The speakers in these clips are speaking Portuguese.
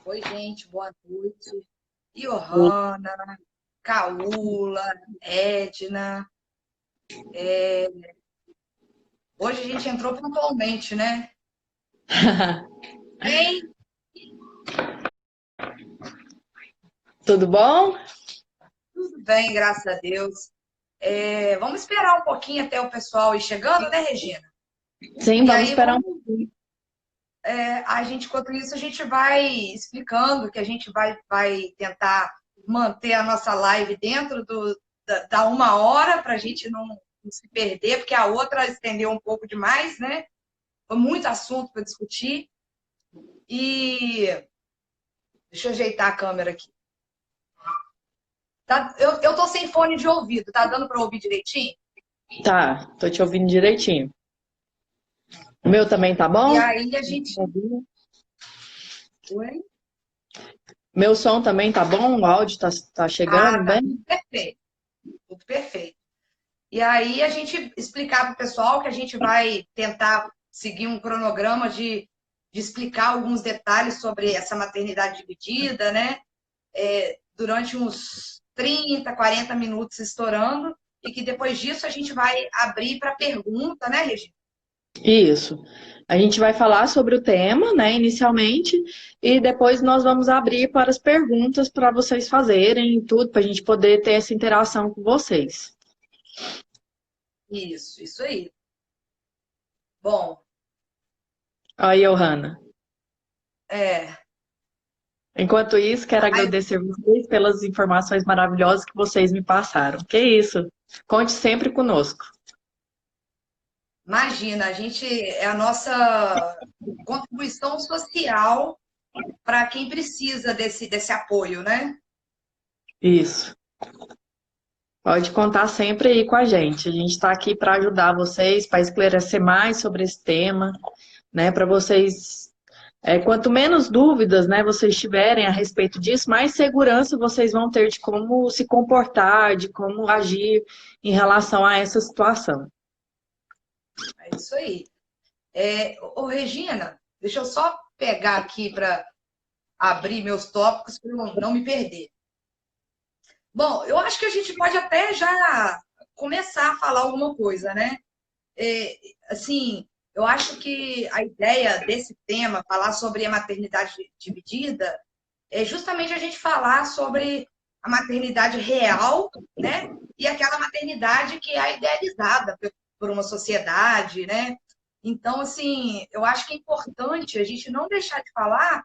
Oi, gente, boa noite. Johanna, Caula, Edna. Hoje a gente entrou pontualmente, né? Bem, Tudo bom? tudo bem, graças a Deus. Vamos esperar um pouquinho até o pessoal ir chegando, né, Regina? Sim, E vamos aí, esperar um pouquinho. enquanto isso, a gente vai explicando que a gente vai tentar manter a nossa live dentro da 1 hora, para a gente não se perder, porque a outra estendeu um pouco demais, né? Foi muito assunto para discutir. E deixa eu ajeitar a câmera aqui. Eu tô sem fone de ouvido, tá dando para ouvir direitinho? Tá, tô te ouvindo direitinho. O meu também tá E bom? aí a gente. Oi? Meu som também tá bom? O áudio tá chegando Tá bem? tudo perfeito, tudo perfeito. E aí a gente explicar para o pessoal que a gente vai tentar seguir um cronograma de explicar alguns detalhes sobre essa maternidade dividida, né? Durante uns 30, 40 minutos estourando, e que depois disso a gente vai abrir para pergunta, né, Regina? Isso. A gente vai falar sobre o tema, né, inicialmente, e depois nós vamos abrir para as perguntas para vocês fazerem e tudo, para a gente poder ter essa interação com vocês. Isso aí. Bom, Aí, Johanna. é, Enquanto isso, quero ai, agradecer vocês pelas informações maravilhosas que vocês me passaram. Que isso? Conte sempre conosco. imagina, a gente é a nossa contribuição social para quem precisa desse apoio, né? Isso. Pode contar sempre aí com a gente. A gente está aqui para ajudar vocês, para esclarecer mais sobre esse tema, né? Para vocês, quanto menos dúvidas, né, vocês tiverem a respeito disso, mais segurança vocês vão ter de como se comportar, de como agir em relação a essa situação. É isso aí. Regina, deixa eu só pegar aqui para abrir meus tópicos para eu não me perder. Bom, eu acho que a gente pode até já começar a falar alguma coisa, né? É, assim, eu acho que a ideia desse tema, falar sobre a maternidade dividida, é justamente a gente falar sobre a maternidade real, né? E aquela maternidade que é idealizada por uma sociedade, né? Então, assim, eu acho que é importante a gente não deixar de falar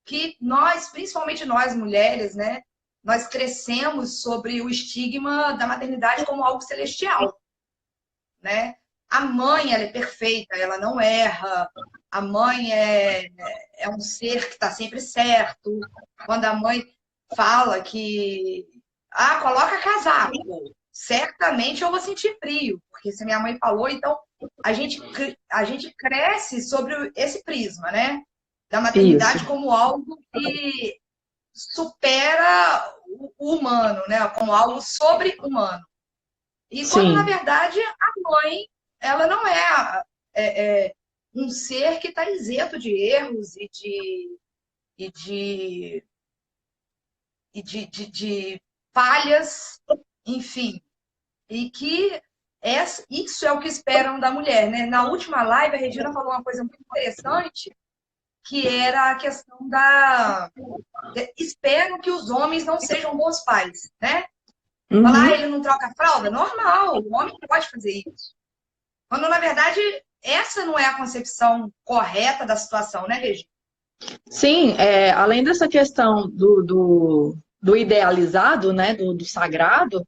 que nós, principalmente nós mulheres, né? Nós crescemos sobre o estigma da maternidade como algo celestial, né? A mãe, ela é perfeita, ela não erra. A mãe é um ser que está sempre certo. Quando a mãe fala que, coloca casaco, certamente eu vou sentir frio, porque se minha mãe falou, então a gente cresce sobre esse prisma, né? Da Isso. maternidade como algo que supera o humano, né? Como algo sobre-humano. E quando, na Sim, verdade, a mãe, ela não é um ser que está isento de erros e de, de falhas, enfim. E que isso é o que esperam da mulher, né? Na última live, a Regina falou uma coisa muito interessante, que era a questão da... Espero que os homens não sejam bons pais, né? Falar, uhum. ele não troca a fralda? Normal, o homem pode fazer isso. Quando, na verdade, essa não é a concepção correta da situação, né, Regina? Sim, além dessa questão do idealizado, né, do sagrado,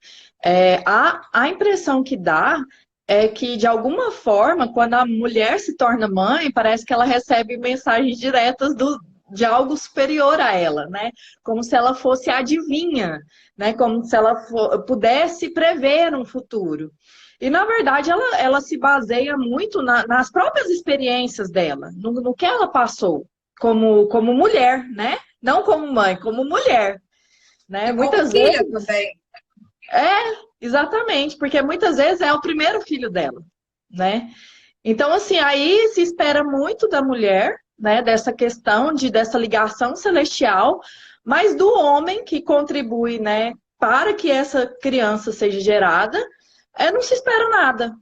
a impressão que dá é que, de alguma forma, quando a mulher se torna mãe, parece que ela recebe mensagens diretas de algo superior a ela, né? Como se ela fosse adivinha, né? Como se ela pudesse prever um futuro. E, na verdade, ela se baseia muito nas próprias experiências dela, no que ela passou como mulher, né? Não como mãe, como mulher, né? E como Muitas filha vezes também. exatamente, porque muitas vezes é o primeiro filho dela, né? Então, assim, aí se espera muito da mulher, né, dessa questão dessa ligação celestial, mas do homem que contribui, né, para que essa criança seja gerada, não se espera nada.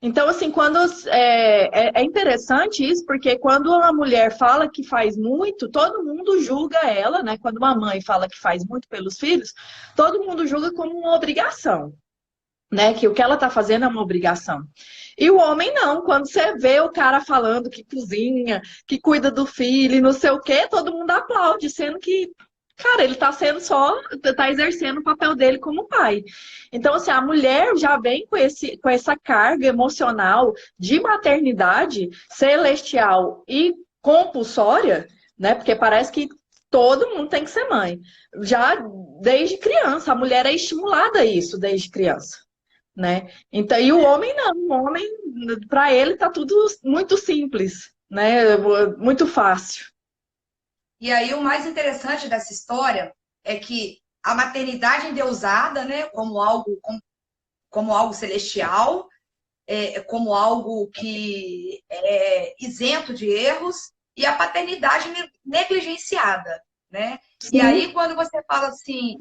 Então, assim, quando é interessante isso, porque quando uma mulher fala que faz muito, todo mundo julga ela, né? Quando uma mãe fala que faz muito pelos filhos, todo mundo julga como uma obrigação, né? Que o que ela tá fazendo é uma obrigação. E o homem não, quando você vê o cara falando que cozinha, que cuida do filho e não sei o quê, todo mundo aplaude, sendo que, cara, ele tá sendo só, tá exercendo o papel dele como pai. Então, assim, a mulher já vem com essa carga emocional de maternidade celestial e compulsória, né? Porque parece que todo mundo tem que ser mãe. Já desde criança, a mulher é estimulada a isso desde criança, né? Então, e o homem não, o homem, para ele tá tudo muito simples, né? Muito fácil. E aí o mais interessante dessa história é que a maternidade endeusada, né, como algo celestial, como algo que é isento de erros, e a paternidade negligenciada, né? E aí, Sim. quando você fala assim,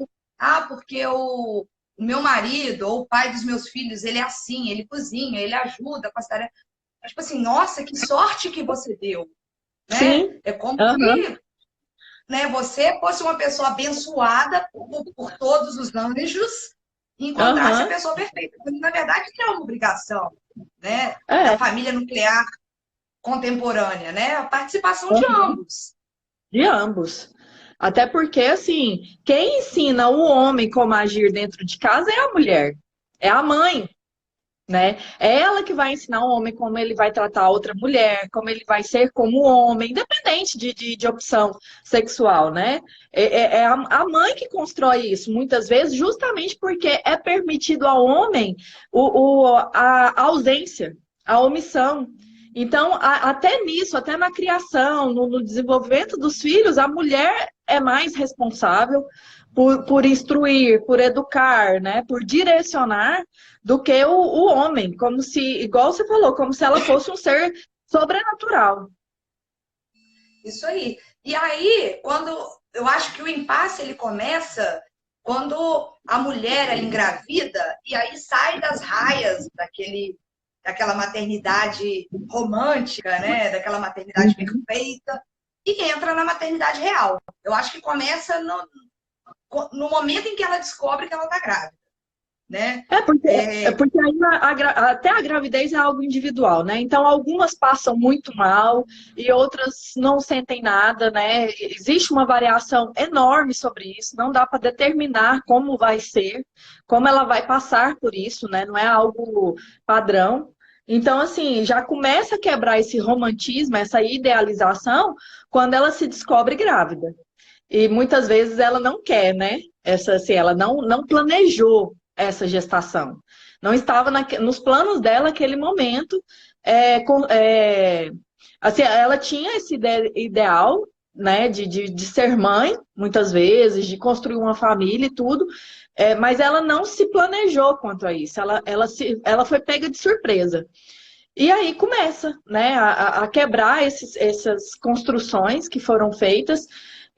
porque o meu marido ou o pai dos meus filhos, ele é assim, ele cozinha, ele ajuda com as tarefas. Tipo assim, nossa, que sorte que você deu, né? Sim. É como Aham. se, né, você fosse uma pessoa abençoada por todos os anjos e encontrasse a Aham. pessoa perfeita. Quando, na verdade, isso é uma obrigação, né, da É. família nuclear contemporânea, né? A participação de ambos. De ambos. Até porque, assim, quem ensina o homem como agir dentro de casa é a mulher, é a mãe, né? É ela que vai ensinar o homem como ele vai tratar a outra mulher, como ele vai ser como homem, independente de opção sexual, né? É a mãe que constrói isso, muitas vezes, justamente porque é permitido ao homem a ausência, a omissão. Então, até nisso, até na criação, no desenvolvimento dos filhos, a mulher é mais responsável por instruir, por educar, né, por direcionar, do que o homem, como se, igual você falou, como se ela fosse um ser sobrenatural. Isso aí. E aí, quando eu acho que o impasse ele começa quando a mulher ela engravida e aí sai das raias daquela maternidade romântica, né? Daquela maternidade Uhum. perfeita e entra na maternidade real. Eu acho que começa no momento em que ela descobre que ela está grávida, né? É porque aí até a gravidez é algo individual, né? Então, algumas passam muito mal e outras não sentem nada, né? Existe uma variação enorme sobre isso, não dá para determinar como vai ser, como ela vai passar por isso, né? Não é algo padrão. Então, assim, já começa a quebrar esse romantismo, essa idealização, quando ela se descobre grávida. E muitas vezes ela não quer, né? Assim, ela não planejou essa gestação. Não estava nos planos dela aquele momento. Assim, ela tinha esse ideal, né, de ser mãe, muitas vezes, de construir uma família e tudo, mas ela não se planejou quanto a isso. Ela foi pega de surpresa. E aí começa, né, a quebrar essas construções que foram feitas.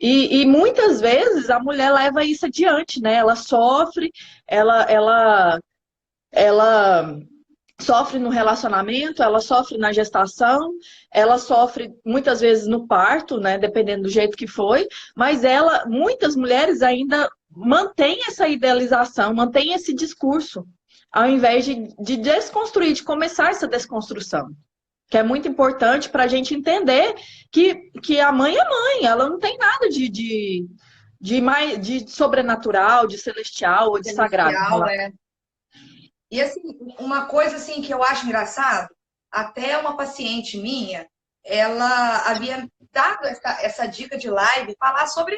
E muitas vezes a mulher leva isso adiante, né? Ela sofre, ela sofre no relacionamento, ela sofre na gestação, ela sofre muitas vezes no parto, né? Dependendo do jeito que foi, mas muitas mulheres ainda mantêm essa idealização, mantêm esse discurso, ao invés de desconstruir, de começar essa desconstrução. Que é muito importante para a gente entender que a mãe é mãe, ela não tem nada de sobrenatural, de celestial ou de sagrado. celestial, é. E assim, uma coisa assim que eu acho engraçado, até uma paciente minha, ela havia dado essa dica de live, falar sobre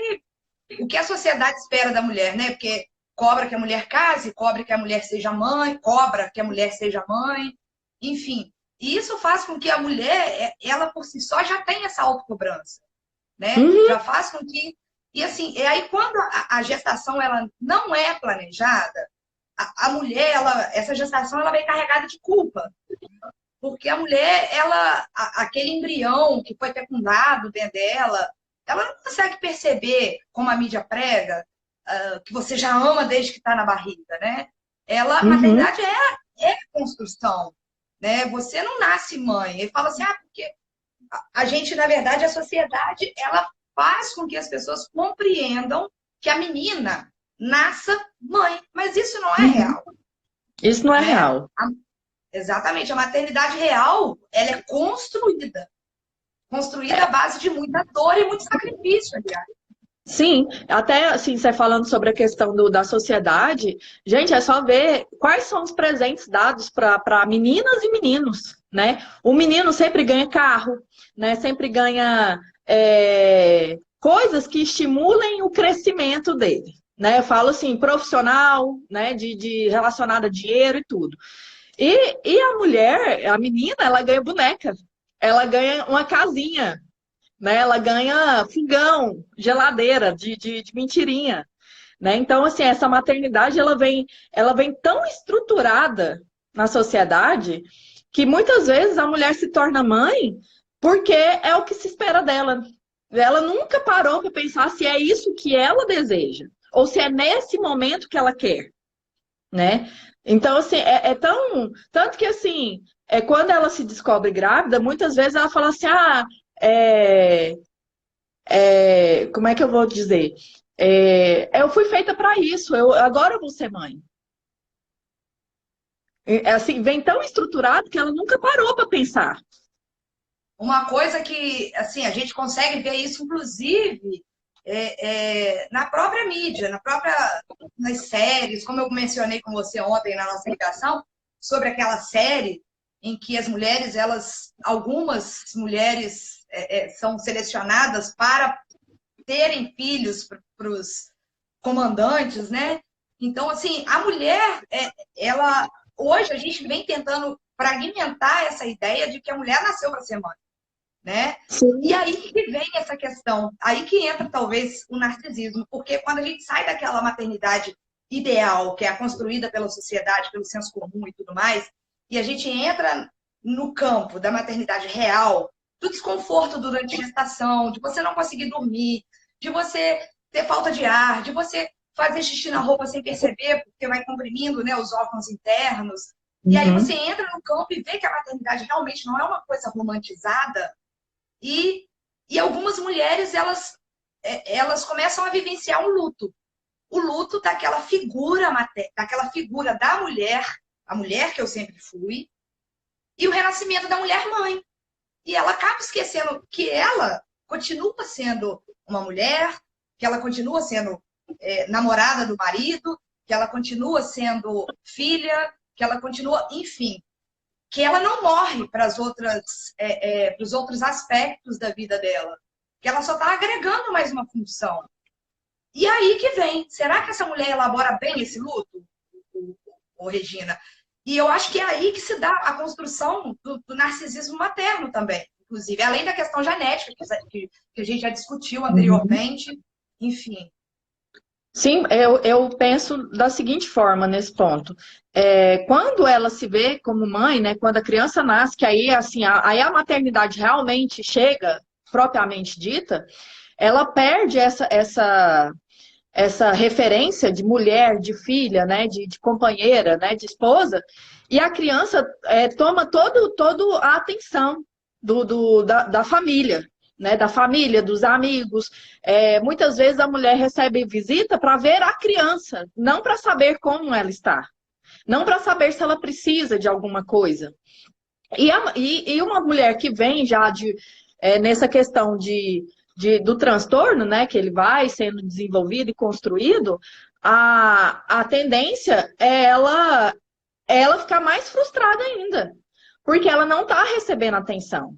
o que a sociedade espera da mulher, né? Porque cobra que a mulher case, cobra que a mulher seja mãe, cobra que a mulher seja mãe, enfim. E isso faz com que a mulher, ela por si só já tenha essa autocobrança, né? Uhum. Já faz com que e assim, e aí quando a gestação ela não é planejada, a mulher, essa gestação, ela vem carregada de culpa. Porque a mulher, aquele embrião que foi fecundado dentro dela, ela não consegue perceber, como a mídia prega, que você já ama desde que está na barriga, né? A Uhum. maternidade é construção, né? Você não nasce mãe. Ele fala assim, porque a gente, na verdade, a sociedade, ela faz com que as pessoas compreendam que a menina nasça mãe, mas isso não é Uhum. real, Isso não é né? real. Exatamente, a maternidade real, ela é construída à base de muita dor e muito sacrifício, aliás. Sim, até assim, você falando sobre a questão da sociedade, gente, é só ver quais são os presentes dados para meninas e meninos, né? O menino sempre ganha carro, né? Sempre ganha coisas que estimulem o crescimento dele, né? Eu falo assim, profissional, né? De relacionado a dinheiro e tudo. E a mulher, a menina, ela ganha boneca, ela ganha uma casinha, né? Ela ganha fogão, geladeira de mentirinha, né? Então, assim, essa maternidade ela vem tão estruturada na sociedade que muitas vezes a mulher se torna mãe porque é o que se espera dela. Ela nunca parou para pensar se é isso que ela deseja ou se é nesse momento que ela quer, né? Então, assim, é tão. Tanto que, assim, quando ela se descobre grávida, muitas vezes ela fala assim: é, como é que eu vou dizer? Eu fui feita para isso, agora eu vou ser mãe. Assim, vem tão estruturado que ela nunca parou para pensar. Uma coisa que, assim, a gente consegue ver isso, inclusive, na própria mídia, nas séries, como eu mencionei com você ontem na nossa ligação, sobre aquela série em que as mulheres, algumas mulheres são selecionadas para terem filhos para os comandantes, né? Então, assim, a mulher, hoje a gente vem tentando fragmentar essa ideia de que a mulher nasceu para ser mãe, né? E Sim. aí que vem essa questão, aí que entra talvez o narcisismo, porque quando a gente sai daquela maternidade ideal, que é a construída pela sociedade, pelo senso comum e tudo mais, e a gente entra no campo da maternidade real, do desconforto durante a gestação, de você não conseguir dormir, de você ter falta de ar, de você fazer xixi na roupa sem perceber, porque vai comprimindo, né, os órgãos internos. E aí você Uhum. entra no campo e vê que a maternidade realmente não é uma coisa romantizada, e, e algumas mulheres, elas começam a vivenciar um luto. O luto daquela figura da mulher, a mulher que eu sempre fui, e o renascimento da mulher mãe. E ela acaba esquecendo que ela continua sendo uma mulher, que ela continua sendo namorada do marido, que ela continua sendo filha, que ela continua, enfim, que ela não morre para os outros aspectos da vida dela, que ela só está agregando mais uma função. E aí que vem, será que essa mulher elabora bem esse luto, Regina? E eu acho que é aí que se dá a construção do narcisismo materno também, inclusive, além da questão genética, que a gente já discutiu Uhum. anteriormente, enfim. Sim, eu penso da seguinte forma nesse ponto. Quando ela se vê como mãe, né, quando a criança nasce, que aí, assim, aí a maternidade realmente chega, propriamente dita, ela perde essa referência de mulher, de filha, né, de companheira, né, de esposa, e a criança toma toda a atenção da família, né, da família, dos amigos. Muitas vezes a mulher recebe visita para ver a criança, não para saber como ela está, não para saber se ela precisa de alguma coisa. E uma mulher que vem já nessa questão do transtorno, né, que ele vai sendo desenvolvido e construído, a tendência é ela ficar mais frustrada ainda, porque ela não está recebendo atenção.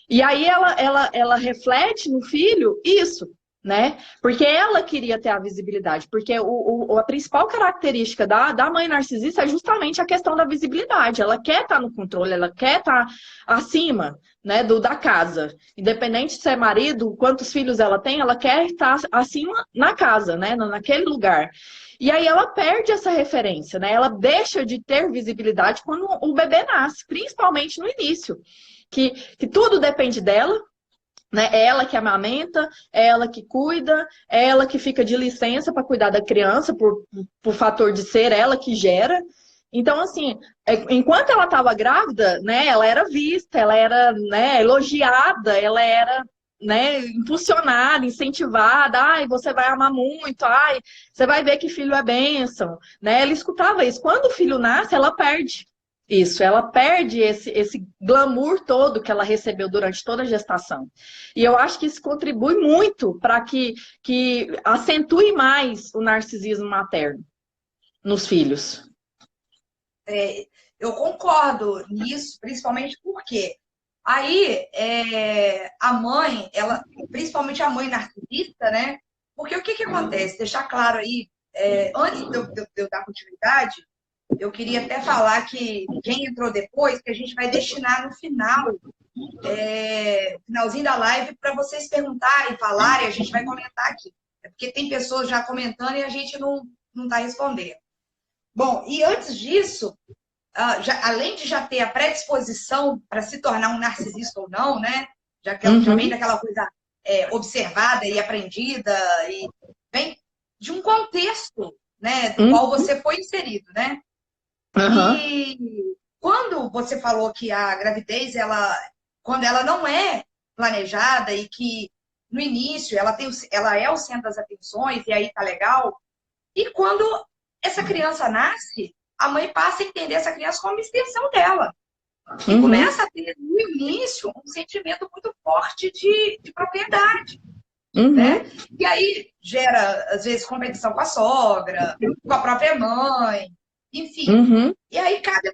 E aí ela reflete no filho isso, né? Porque ela queria ter a visibilidade, porque a principal característica da mãe narcisista é justamente a questão da visibilidade. Ela quer estar no controle, ela quer estar acima, né, da casa. Independente de ser marido, quantos filhos ela tem, ela quer estar acima na casa, né, naquele lugar. E aí ela perde essa referência, né? Ela deixa de ter visibilidade quando o bebê nasce, principalmente no início. Que tudo depende dela, né? É ela que amamenta, é ela que cuida, é ela que fica de licença para cuidar da criança, por fator de ser ela que gera. Então, assim, enquanto ela estava grávida, né, ela era vista, ela era, né, elogiada, ela era, né, impulsionada, incentivada. Ai, você vai amar muito, ai, você vai ver que filho é bênção, né? Ela escutava isso. Quando o filho nasce, ela perde. Isso, ela perde esse glamour todo que ela recebeu durante toda a gestação. E eu acho que isso contribui muito para que acentue mais o narcisismo materno nos filhos. Eu concordo nisso, principalmente porque aí a mãe, ela, principalmente a mãe narcisista, né? Porque o que que acontece? Deixar claro aí, antes de eu dar continuidade, eu queria até falar que quem entrou depois, que a gente vai destinar no final, finalzinho da live, para vocês perguntarem, falarem, a gente vai comentar aqui. É porque tem pessoas já comentando e a gente não está respondendo. Bom, e antes disso, além de já ter a predisposição para se tornar um narcisista ou não, né? Já que já vem daquela coisa observada e aprendida, e vem de um contexto, né, do qual você foi inserido, né? E quando você falou que a gravidez, quando ela não é planejada e que no início ela é o centro das atenções e aí tá legal, e quando essa criança nasce, a mãe passa a entender essa criança como uma extensão dela. E começa a ter, no início, um sentimento muito forte de propriedade. Né? E aí gera, às vezes, competição com a sogra, com a própria mãe, enfim. E aí cabe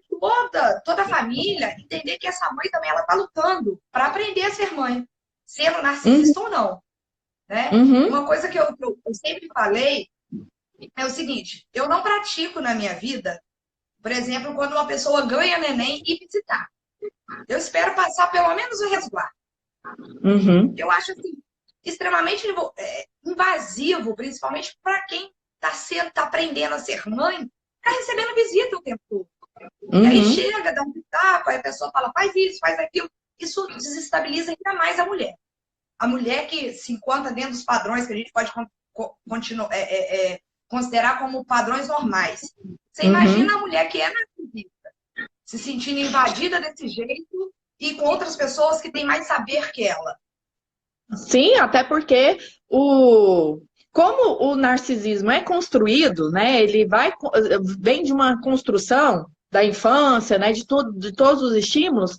toda a família entender que essa mãe também ela está lutando para aprender a ser mãe, sendo narcisista ou não. Né? Uma coisa que eu sempre falei é o seguinte, eu não pratico na minha vida, por exemplo, quando uma pessoa ganha neném e visitar. Eu espero passar pelo menos o resguardo. Eu acho assim, extremamente invasivo, principalmente para quem está aprendendo a ser mãe, está recebendo visita o tempo todo. E aí chega, dá um pitaco, aí a pessoa fala, faz isso, faz aquilo. Isso desestabiliza ainda mais a mulher. A mulher que se encontra dentro dos padrões que a gente pode considerar como padrões normais. Você imagina a mulher que é narcisista, se sentindo invadida desse jeito e com outras pessoas que têm mais saber que ela. Sim, até porque como o narcisismo é construído, né? Ele vem de uma construção da infância, né? De todos os estímulos.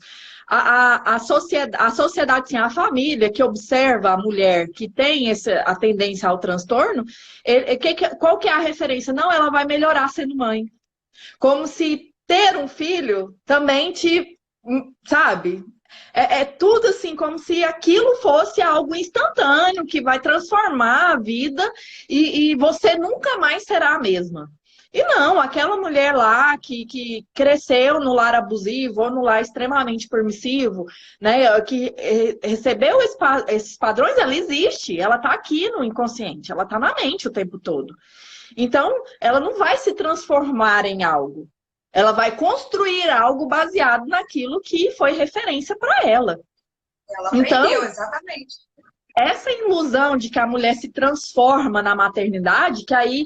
A sociedade, sim, a família que observa a mulher que tem a tendência ao transtorno, qual que é a referência? Não, ela vai melhorar sendo mãe. Como se ter um filho também sabe? É tudo assim, como se aquilo fosse algo instantâneo, que vai transformar a vida e você nunca mais será a mesma. E não, aquela mulher lá que cresceu no lar abusivo ou no lar extremamente permissivo, né, que recebeu esses padrões, ela existe, ela está aqui no inconsciente, ela está na mente o tempo todo. Então, ela não vai se transformar em algo. Ela vai construir algo baseado naquilo que foi referência para ela. Ela aprendeu, exatamente. Essa ilusão de que a mulher se transforma na maternidade, que aí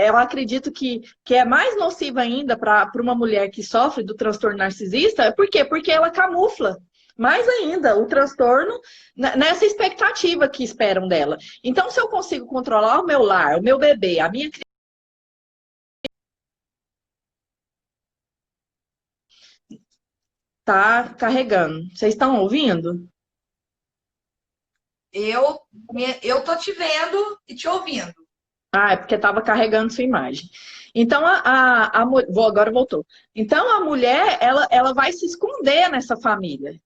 eu acredito que é mais nociva ainda para uma mulher que sofre do transtorno narcisista, por quê? Porque ela camufla mais ainda o transtorno nessa expectativa que esperam dela. Então, se eu consigo controlar o meu lar, o meu bebê, a minha criança, tá carregando. Vocês estão ouvindo? Eu tô te vendo e te ouvindo. Ah, é porque estava carregando sua imagem. Então, agora voltou. Então, a mulher, ela vai se esconder nessa família.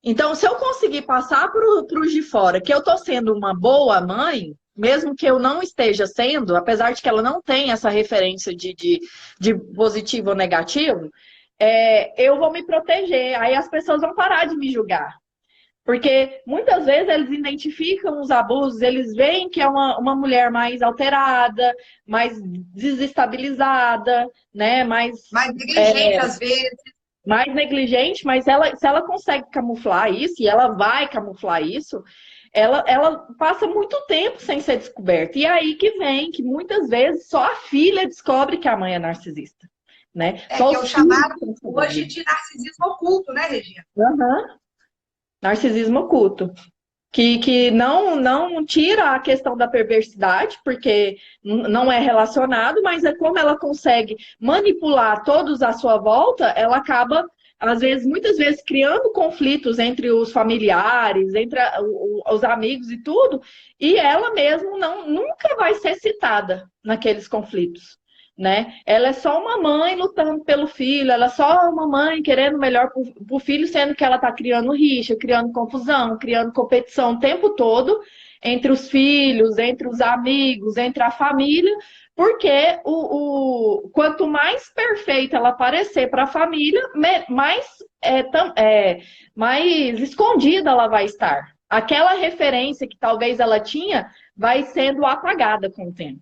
Então, se eu conseguir passar para os de fora que eu estou sendo uma boa mãe, mesmo que eu não esteja sendo, apesar de que ela não tenha essa referência de positivo ou negativo, eu vou me proteger. Aí as pessoas vão parar de me julgar. Porque muitas vezes eles identificam os abusos, eles veem que é uma mulher mais alterada, mais desestabilizada, né? Mais negligente, às vezes. Mais negligente, mas se ela consegue camuflar isso, e ela vai camuflar isso, ela passa muito tempo sem ser descoberta. E é aí que vem, que muitas vezes só a filha descobre que a mãe é narcisista. Né? Só que é o chamado hoje de narcisismo oculto, né, Regina? Uhum. Narcisismo oculto. Que não tira a questão da perversidade, porque não é relacionado, mas é como ela consegue manipular todos à sua volta, ela acaba, às vezes, muitas vezes, criando conflitos entre os familiares, entre os amigos e tudo, e ela mesmo nunca vai ser citada naqueles conflitos. Né? Ela é só uma mãe lutando pelo filho, ela é só uma mãe querendo o melhor para o filho, sendo que ela está criando rixa, criando confusão, criando competição o tempo todo entre os filhos, entre os amigos, entre a família, porque quanto mais perfeita ela parecer para a família, mais escondida ela vai estar. Aquela referência que talvez ela tinha vai sendo apagada com o tempo.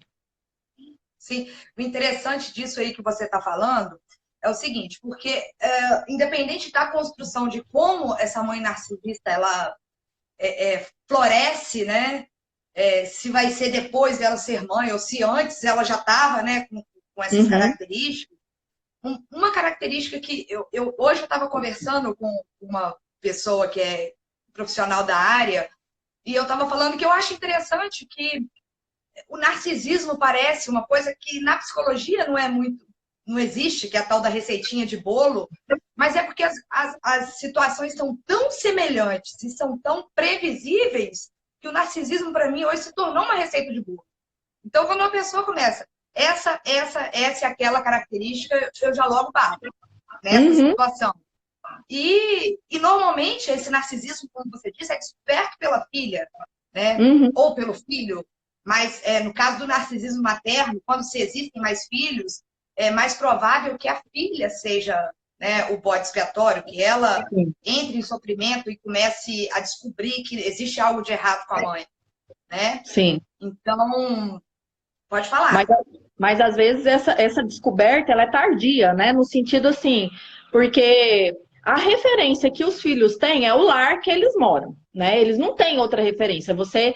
Sim, o interessante disso aí que você está falando é o seguinte, porque independente da construção de como essa mãe narcisista ela floresce, né? Se vai ser depois dela ser mãe ou se antes ela já estava, né, com essas características. Uma característica que hoje eu estava conversando com uma pessoa que é profissional da área e eu estava falando que eu acho interessante que o narcisismo parece uma coisa que na psicologia não existe, que é a tal da receitinha de bolo, mas é porque as situações são tão semelhantes e são tão previsíveis que o narcisismo, para mim, hoje se tornou uma receita de bolo. Então, quando uma pessoa começa, essa e aquela característica, eu já logo bato nessa situação. E normalmente esse narcisismo, como você disse, é descoberto pela filha, né? Ou pelo filho. Mas no caso do narcisismo materno, quando se existem mais filhos, é mais provável que a filha seja, né, o bode expiatório, que ela entre em sofrimento e comece a descobrir que existe algo de errado com a mãe. Né? Sim. Então, pode falar. Mas às vezes essa descoberta ela é tardia, né? No sentido assim, porque a referência que os filhos têm é o lar que eles moram, né? Eles não têm outra referência. Você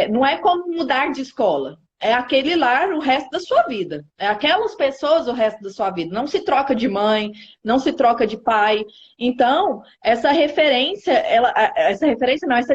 não é como mudar de escola. É aquele lar o resto da sua vida. É aquelas pessoas o resto da sua vida. Não se troca de mãe, não se troca de pai. Então, essa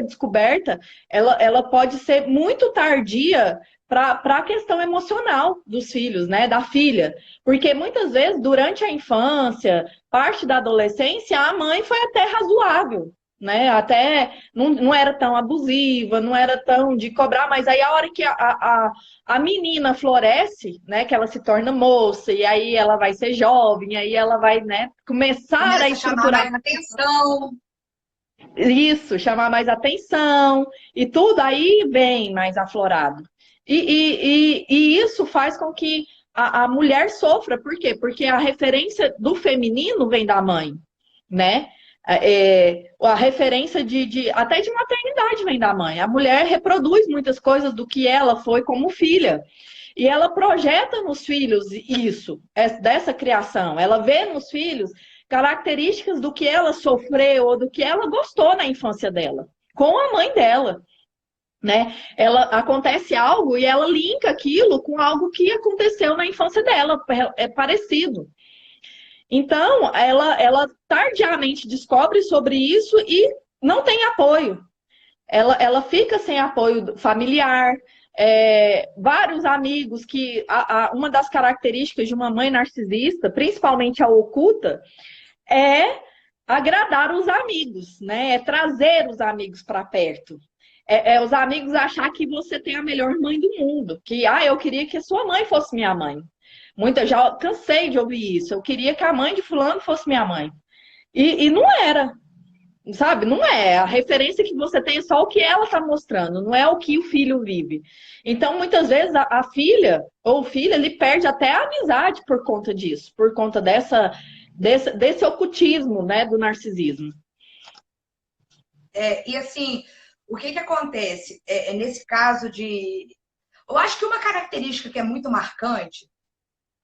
descoberta, ela pode ser muito tardia para a questão emocional dos filhos, né? Da filha. Porque muitas vezes, durante a infância, parte da adolescência, a mãe foi até razoável. Né? Até não era tão abusiva, não era tão de cobrar, mas aí a hora que a menina floresce, né? Que ela se torna moça, e aí ela vai ser jovem, aí ela vai, né, começar a estruturar. Chamar mais atenção. Isso, chamar mais atenção, e tudo aí vem mais aflorado. E isso faz com que a mulher sofra, por quê? Porque a referência do feminino vem da mãe, né? A referência até de maternidade vem da mãe. A mulher reproduz muitas coisas do que ela foi como filha. E ela projeta nos filhos isso, dessa criação. Ela vê nos filhos características do que ela sofreu ou do que ela gostou na infância dela, com a mãe dela. Né? Acontece algo e ela linka aquilo com algo que aconteceu na infância dela, é parecido. Então, ela tardiamente descobre sobre isso e não tem apoio. Ela fica sem apoio familiar, vários amigos que... uma das características de uma mãe narcisista, principalmente a oculta, é agradar os amigos, né? É trazer os amigos para perto. Os amigos achar que você tem a melhor mãe do mundo. Que, eu queria que a sua mãe fosse minha mãe. Já cansei de ouvir isso. Eu queria que a mãe de fulano fosse minha mãe. E não era. Sabe? Não é. A referência que você tem é só o que ela está mostrando, não é o que o filho vive. Então, muitas vezes, a filha ou o filho, ele perde até a amizade por conta disso, por conta desse ocultismo, né, do narcisismo. E assim, o que que acontece? Nesse caso de... Eu acho que uma característica que é muito marcante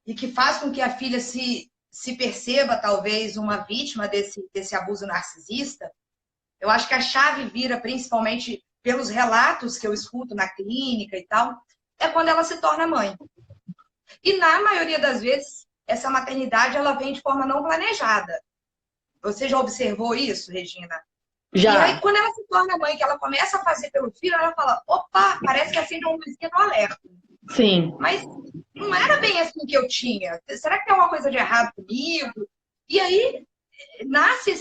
e que faz com que a filha se perceba, talvez, uma vítima desse abuso narcisista, eu acho que a chave vira, principalmente pelos relatos que eu escuto na clínica e tal, é quando ela se torna mãe. E na maioria das vezes, essa maternidade ela vem de forma não planejada. Você já observou isso, Regina? E aí, Já, quando ela se torna mãe, que ela começa a fazer pelo filho, ela fala, opa, parece que acende uma luzinha do alerta. sim, Mas não era bem assim que eu tinha. Será que tem alguma coisa de errado comigo? E aí nasce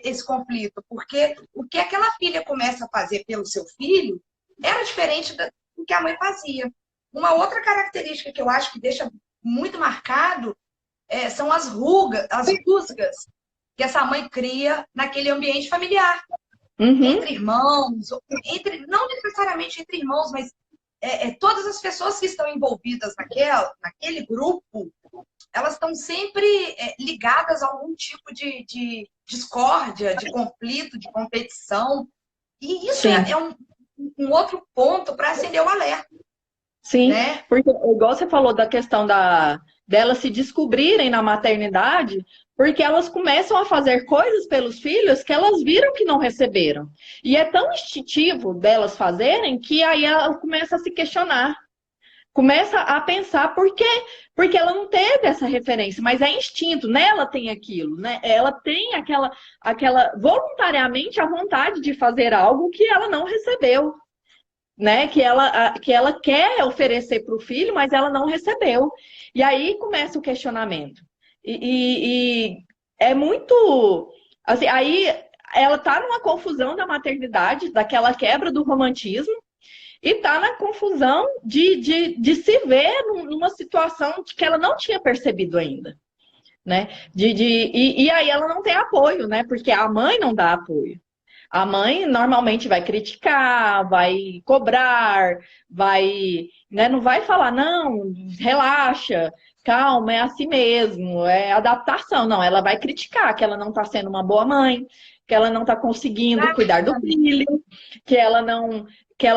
esse conflito, porque o que aquela filha começa a fazer pelo seu filho era diferente do que a mãe fazia. Uma outra característica que eu acho que deixa muito marcado são as rusgas que essa mãe cria naquele ambiente familiar. uhum, Entre irmãos, não necessariamente entre irmãos, mas todas as pessoas que estão envolvidas naquele grupo, elas estão sempre ligadas a algum tipo de discórdia, de conflito, de competição. E isso sim. é um outro ponto para acender o alerta, Sim, né? porque igual você falou da questão delas se descobrirem na maternidade, porque elas começam a fazer coisas pelos filhos que elas viram que não receberam. E é tão instintivo delas fazerem que aí ela começa a se questionar, começa a pensar por quê? Porque ela não teve essa referência, mas é instinto, nela tem aquilo, né? Ela tem aquela voluntariamente a vontade de fazer algo que ela não recebeu, né? Que ela quer oferecer para o filho, mas ela não recebeu. E aí começa o questionamento. E é muito. Assim, aí ela tá numa confusão da maternidade, daquela quebra do romantismo, e tá na confusão de se ver numa situação que ela não tinha percebido ainda. Né? E aí ela não tem apoio, né? Porque a mãe não dá apoio. A mãe normalmente vai criticar, vai cobrar, vai, né, não vai falar, não, relaxa, calma, é assim mesmo, é adaptação. Não, ela vai criticar que ela não está sendo uma boa mãe, que ela não está conseguindo cuidar do filho, que ela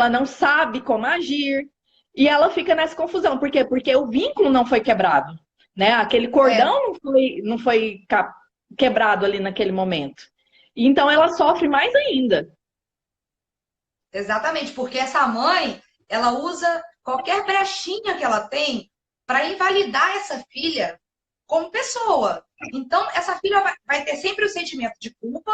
não sabe como agir. E ela fica nessa confusão. Por quê? Porque o vínculo não foi quebrado, né? Aquele É, cordão não foi quebrado ali naquele momento. Então ela sofre mais ainda. exatamente, porque essa mãe, ela usa qualquer brechinha que ela tem para invalidar essa filha como pessoa. Então, essa filha vai ter sempre o sentimento de culpa,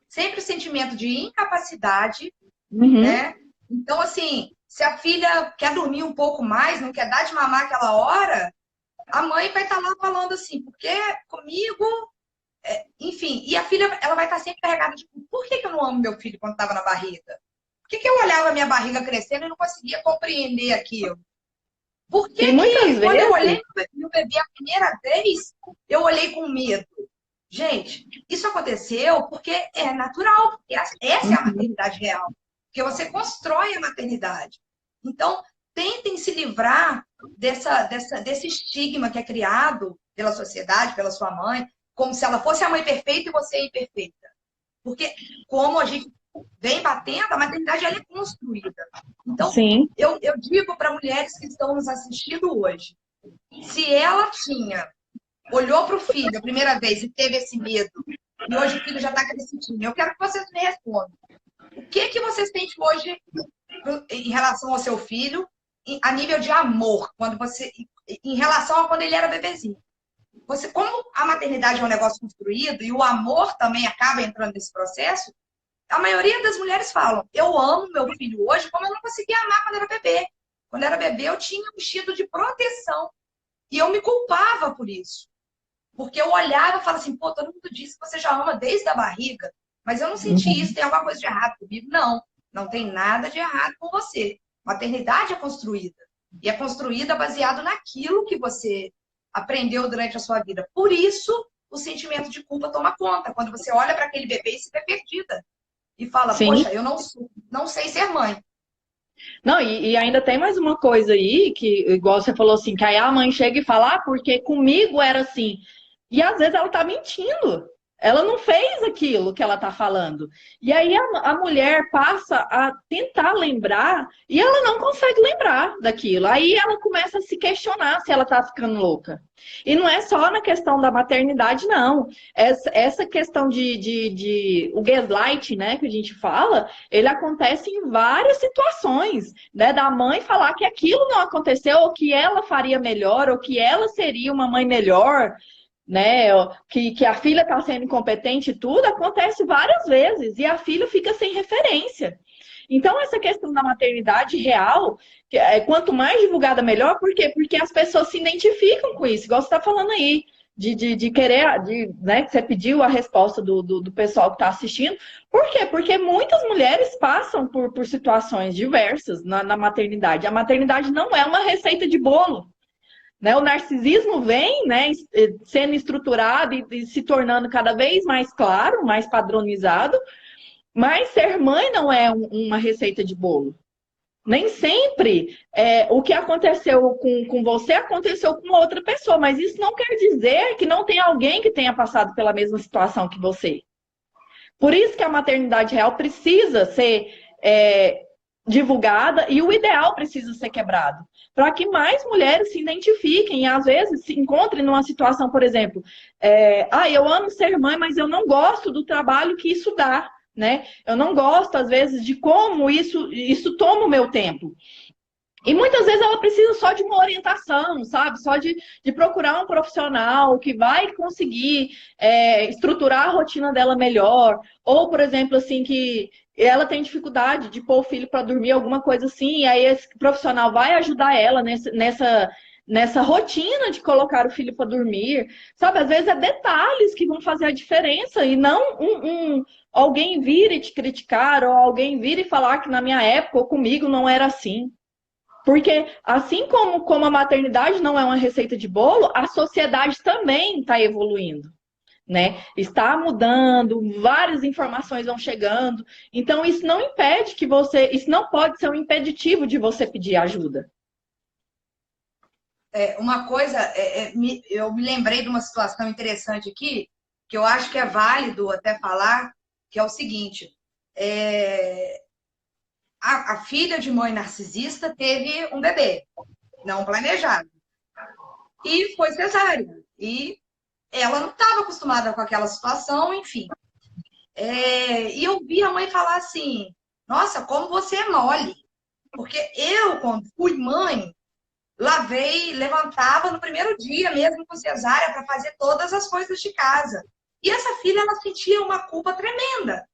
sempre o sentimento de incapacidade, Uhum. né? Então, assim, se a filha quer dormir um pouco mais, não quer dar de mamar aquela hora, a mãe vai estar lá falando assim, porque comigo, enfim, e a filha, ela vai estar sempre carregada de culpa. Por que eu não amo meu filho quando estava na barriga? Por que eu olhava a minha barriga crescendo e não conseguia compreender aquilo? Por E que muitas que quando eu olhei vezes, no bebê a primeira vez, eu olhei com medo? Gente, isso aconteceu porque é natural, porque essa é a uhum, maternidade real. Porque você constrói a maternidade. Então, tentem se livrar desse estigma que é criado pela sociedade, pela sua mãe, como se ela fosse a mãe perfeita e você é imperfeita. Porque, como a gente vem batendo, a maternidade ela é construída. Então, sim, eu digo para mulheres que estão nos assistindo hoje, se ela olhou para o filho a primeira vez e teve esse medo, e hoje o filho já está crescidinho, eu quero que vocês me respondam. O que vocês sentem hoje em relação ao seu filho, a nível de amor, em relação a quando ele era bebezinho? Como a maternidade é um negócio construído e o amor também acaba entrando nesse processo, a maioria das mulheres falam: eu amo meu filho hoje como eu não conseguia amar quando era bebê. Quando era bebê, eu tinha um instinto de proteção e eu me culpava por isso. Porque eu olhava e falava assim: pô, todo mundo diz que você já ama desde a barriga, mas eu não senti isso, uhum, tem alguma coisa de errado comigo? Não, não tem nada de errado com você. Maternidade é construída. E é construída baseado naquilo que você aprendeu durante a sua vida. Por isso o sentimento de culpa toma conta. Quando você olha para aquele bebê e se vê perdida. E fala, Sim. poxa, eu não sei ser mãe. Não, e ainda tem mais uma coisa aí, que, igual você falou assim, que aí a mãe chega e fala, ah, porque comigo era assim. E às vezes ela tá mentindo. Ela não fez aquilo que ela tá falando. E aí a mulher passa a tentar lembrar e ela não consegue lembrar daquilo. Aí ela começa a se questionar se ela tá ficando louca. E não é só na questão da maternidade, não. Essa questão de o gaslight, né, que a gente fala, ele acontece em várias situações, né? Da mãe falar que aquilo não aconteceu, ou que ela faria melhor, ou que ela seria uma mãe melhor, né? Que a filha está sendo incompetente e tudo, acontece várias vezes, e a filha fica sem referência. Então, essa questão da maternidade real, quanto mais divulgada, melhor. Por quê? Porque as pessoas se identificam com isso, igual você está falando aí, de querer, né, que você pediu a resposta do pessoal que está assistindo. Por quê? Porque muitas mulheres passam por situações diversas na maternidade. A maternidade não é uma receita de bolo. Né? O narcisismo vem, né, sendo estruturado e se tornando cada vez mais claro, mais padronizado, mas ser mãe não é uma receita de bolo. Nem sempre o que aconteceu com você aconteceu com outra pessoa, mas isso não quer dizer que não tem alguém que tenha passado pela mesma situação que você. Por isso que a maternidade real precisa ser divulgada e o ideal precisa ser quebrado, para que mais mulheres se identifiquem e às vezes se encontrem numa situação, por exemplo, eu amo ser mãe, mas eu não gosto do trabalho que isso dá, né? Eu não gosto, às vezes, de como isso toma o meu tempo. E muitas vezes ela precisa só de uma orientação, sabe? Só de procurar um profissional que vai conseguir estruturar a rotina dela melhor. Ou, por exemplo, assim, que ela tem dificuldade de pôr o filho para dormir, alguma coisa assim, e aí esse profissional vai ajudar ela nessa rotina de colocar o filho para dormir. Sabe? Às vezes é detalhes que vão fazer a diferença e não alguém vir e te criticar ou alguém vir e falar que na minha época ou comigo não era assim. Porque assim como a maternidade não é uma receita de bolo, a sociedade também está evoluindo, né? Está mudando, várias informações vão chegando. Então, isso não impede isso não pode ser um impeditivo de você pedir ajuda. Uma coisa, eu me lembrei de uma situação interessante aqui, que eu acho que é válido até falar, que é o seguinte: a filha de mãe narcisista teve um bebê, não planejado, e foi cesárea. E ela não estava acostumada com aquela situação, enfim. E eu vi a mãe falar assim, nossa, como você é mole. Porque eu, quando fui mãe, levantava no primeiro dia mesmo com cesárea para fazer todas as coisas de casa. E essa filha, ela sentia uma culpa tremenda,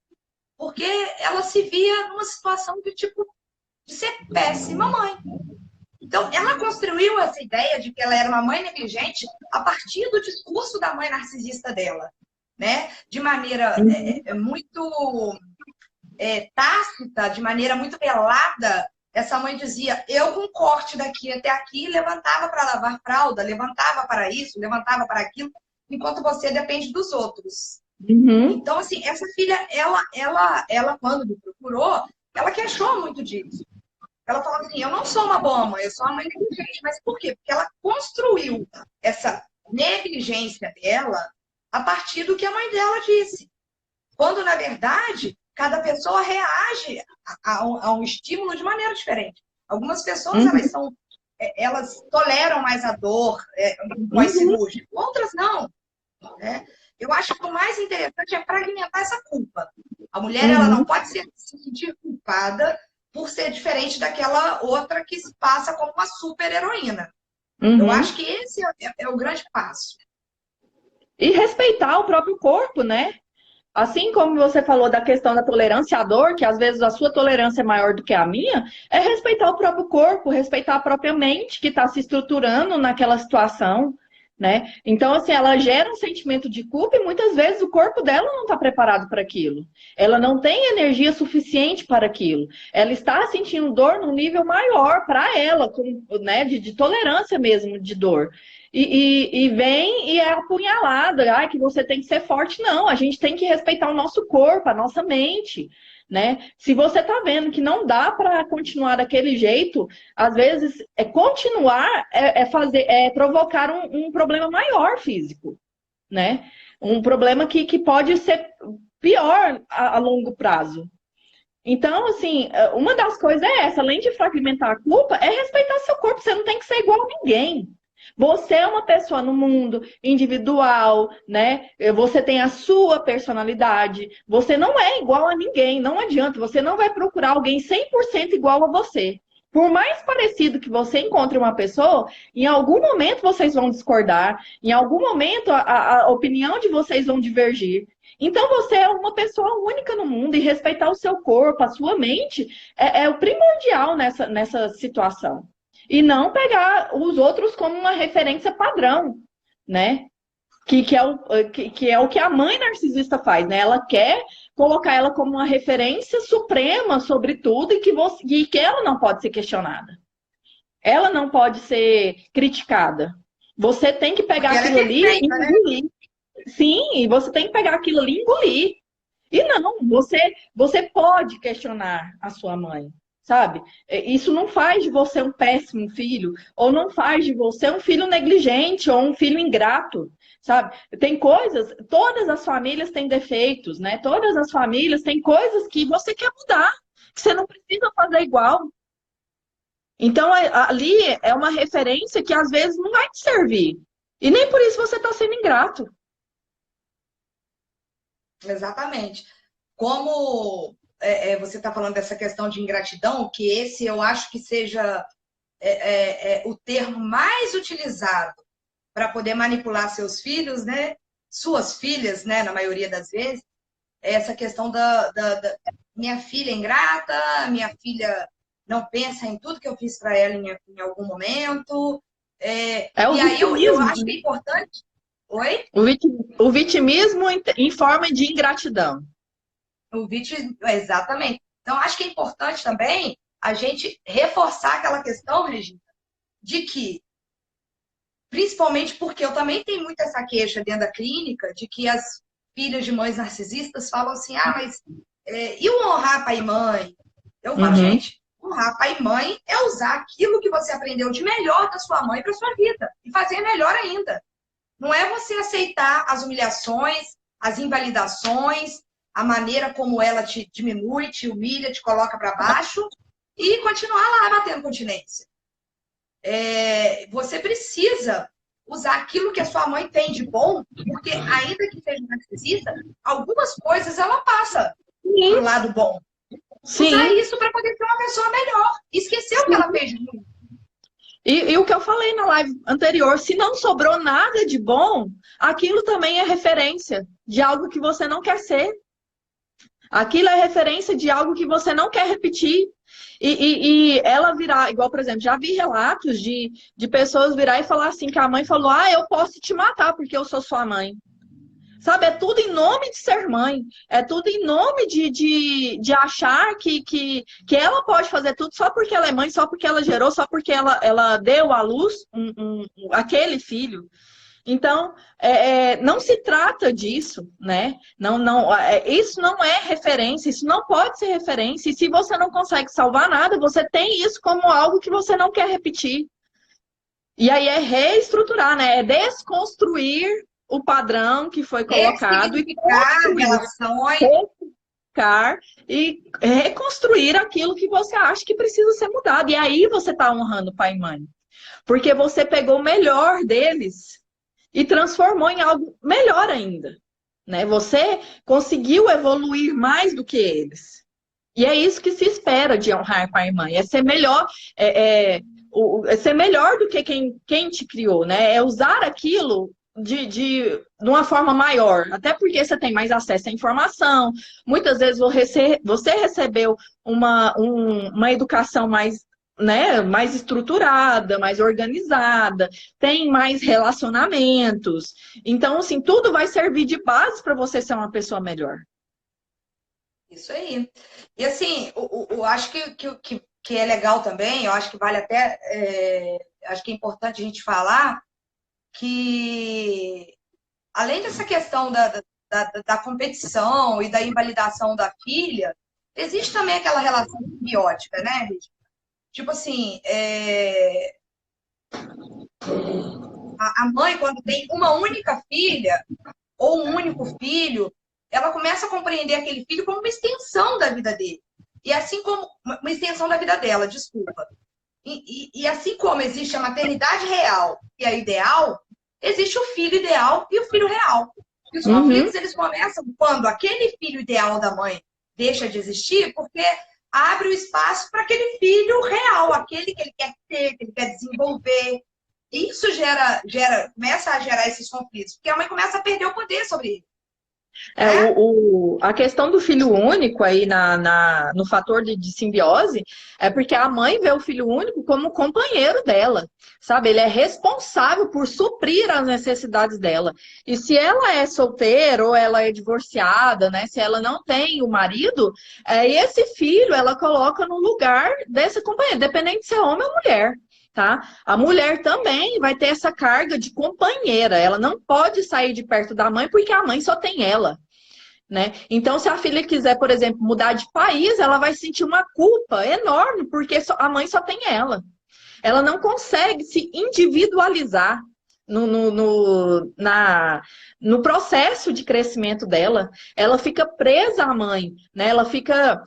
porque ela se via numa situação de ser péssima mãe. Então, ela construiu essa ideia de que ela era uma mãe negligente a partir do discurso da mãe narcisista dela, né? De maneira muito tácita, de maneira muito velada. Essa mãe dizia, eu com corte daqui até aqui, levantava para lavar fralda, levantava para isso, levantava para aquilo, enquanto você depende dos outros. Uhum. Então, assim, essa filha, ela quando me procurou, ela queixou muito disso. Ela falou assim, eu não sou uma boa mãe, eu sou uma mãe negligente. Mas por quê? Porque ela construiu essa negligência dela a partir do que a mãe dela disse. Quando, na verdade, cada pessoa reage a um estímulo de maneira diferente. Algumas pessoas, elas toleram mais a dor pós-cirúrgico, outras não. Né? Eu acho que o mais interessante é fragmentar essa culpa. A mulher ela não pode se sentir culpada por ser diferente daquela outra que se passa como uma super heroína. Eu acho que esse é o grande passo. E respeitar o próprio corpo, né? Assim como você falou da questão da tolerância à dor, que às vezes a sua tolerância é maior do que a minha, é respeitar o próprio corpo, respeitar a própria mente que está se estruturando naquela situação, né? Então, assim, ela gera um sentimento de culpa e muitas vezes o corpo dela não está preparado para aquilo. Ela não tem energia suficiente para aquilo. Ela está sentindo dor num nível maior para ela, né, de tolerância mesmo de dor. E vem e é apunhalada, que você tem que ser forte. Não, a gente tem que respeitar o nosso corpo, a nossa mente, né? Se você está vendo que não dá para continuar daquele jeito, às vezes continuar provocar um problema maior físico, né? Um problema que pode ser pior a longo prazo. Então, assim, uma das coisas é essa, além de fragmentar a culpa, é respeitar seu corpo. Você não tem que ser igual a ninguém. Você é uma pessoa no mundo individual, né? Você tem a sua personalidade. Você não é igual a ninguém. Não adianta. Você não vai procurar alguém 100% igual a você. Por mais parecido que você encontre uma pessoa, em algum momento vocês vão discordar. Em algum momento a opinião de vocês vão divergir. Então você é uma pessoa única no mundo e respeitar o seu corpo, a sua mente, é o primordial nessa situação. E não pegar os outros como uma referência padrão, né? Que é o que a mãe narcisista faz, né? Ela quer colocar ela como uma referência suprema sobre tudo e que ela não pode ser questionada. Ela não pode ser criticada. Você tem que pegar aquilo ali e engolir. Sim, e você tem que pegar aquilo ali e engolir. E não, você pode questionar a sua mãe. Sabe? Isso não faz de você um péssimo filho, ou não faz de você um filho negligente, ou um filho ingrato, sabe? Tem coisas, todas as famílias têm defeitos, né? Todas as famílias têm coisas que você quer mudar, que você não precisa fazer igual. Então, ali é uma referência que às vezes não vai te servir. E nem por isso você está sendo ingrato. Exatamente. Como você está falando dessa questão de ingratidão, que esse eu acho que seja o termo mais utilizado para poder manipular seus filhos, né? Suas filhas, né? Na maioria das vezes, essa questão da minha filha é ingrata, minha filha não pensa em tudo que eu fiz para ela em algum momento. E aí eu acho que é importante. Oi? O vitimismo em forma de ingratidão. Exatamente. Então, acho que é importante também a gente reforçar aquela questão, Regina, de que, principalmente porque eu também tenho muito essa queixa dentro da clínica, de que as filhas de mães narcisistas falam assim, mas e o honrar pai e mãe? Eu falo, gente, honrar pai e mãe é usar aquilo que você aprendeu de melhor da sua mãe para sua vida e fazer melhor ainda. Não é você aceitar as humilhações, as invalidações, a maneira como ela te diminui, te humilha, te coloca para baixo e continuar lá batendo continência. Você precisa usar aquilo que a sua mãe tem de bom, porque ainda que seja narcisista, algumas coisas ela passa pro lado bom. Sim. Usar isso para poder ser uma pessoa melhor. Esqueceu o que ela fez de ruim. E o que eu falei na live anterior, se não sobrou nada de bom, aquilo também é referência de algo que você não quer ser. Aquilo é referência de algo que você não quer repetir. E ela virar, igual, por exemplo, já vi relatos de pessoas virar e falar assim, que a mãe falou, eu posso te matar porque eu sou sua mãe. Sabe, é tudo em nome de ser mãe. É tudo em nome de achar que ela pode fazer tudo só porque ela é mãe, só porque ela gerou, só porque ela deu à luz aquele filho. Então, não se trata disso, né? Isso não é referência, isso não pode ser referência. E se você não consegue salvar nada, você tem isso como algo que você não quer repetir. E aí é reestruturar, né? É desconstruir o padrão que foi colocado e reconstruir aquilo que você acha que precisa ser mudado. E aí você está honrando pai e mãe. Porque você pegou o melhor deles e transformou em algo melhor ainda, né? Você conseguiu evoluir mais do que eles. E é isso que se espera de honrar pai e mãe, é ser melhor, ser melhor do que quem te criou, né? É usar aquilo de uma forma maior, até porque você tem mais acesso à informação, muitas vezes você recebeu uma educação mais né, mais estruturada, mais organizada, tem mais relacionamentos. Então, assim, tudo vai servir de base para você ser uma pessoa melhor. Isso aí. E assim, eu acho que é legal também, eu acho que vale até, acho que é importante a gente falar que, além dessa questão da competição e da invalidação da filha, existe também aquela relação simbiótica, né, Rich? Tipo assim, a mãe, quando tem uma única filha, ou um único filho, ela começa a compreender aquele filho como uma extensão da vida dele. E assim como uma extensão da vida dela, desculpa. E assim como existe a maternidade real e a ideal, existe o filho ideal e o filho real. E os conflitos, eles começam quando aquele filho ideal da mãe deixa de existir, porque abre o espaço para aquele filho real, aquele que ele quer ter, que ele quer desenvolver. Isso começa a gerar esses conflitos, porque a mãe começa a perder o poder sobre ele. Né? A questão do filho único aí no fator de simbiose é porque a mãe vê o filho único como companheiro dela, sabe? Ele é responsável por suprir as necessidades dela. E se ela é solteira ou ela é divorciada, né? Se ela não tem o marido, esse filho ela coloca no lugar desse companheiro, dependente se é homem ou mulher. Tá? A mulher também vai ter essa carga de companheira. Ela não pode sair de perto da mãe porque a mãe só tem ela, né? Então, se a filha quiser, por exemplo, mudar de país, ela vai sentir uma culpa enorme porque a mãe só tem ela. Ela não consegue se individualizar no processo de crescimento dela. Ela fica presa à mãe, né? Ela fica.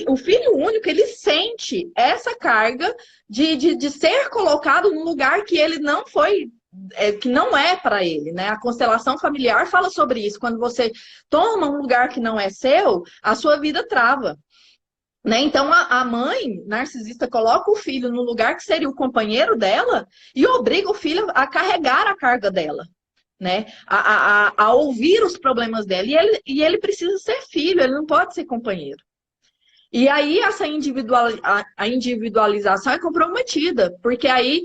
O filho único, ele sente essa carga de ser colocado num lugar que ele não foi. Que não é para ele, né? A constelação familiar fala sobre isso. Quando você toma um lugar que não é seu, a sua vida trava. Né? Então, a mãe narcisista coloca o filho no lugar que seria o companheiro dela e obriga o filho a carregar a carga dela, né? A ouvir os problemas dela. E ele precisa ser filho, ele não pode ser companheiro. E aí, essa a individualização é comprometida, porque aí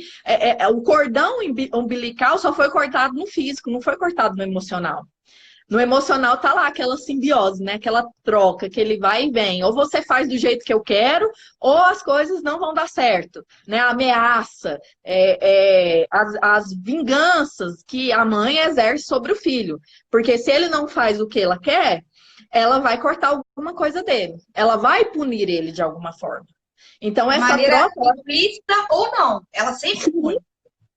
o cordão umbilical só foi cortado no físico, não foi cortado no emocional. No emocional tá lá aquela simbiose, né? Aquela troca que ele vai e vem. Ou você faz do jeito que eu quero, ou as coisas não vão dar certo. Né? A ameaça, as vinganças que a mãe exerce sobre o filho. Porque se ele não faz o que ela quer, ela vai cortar alguma coisa dele. Ela vai punir ele de alguma forma. Então, De essa maneira troca. implícita ou não, ela sempre pune.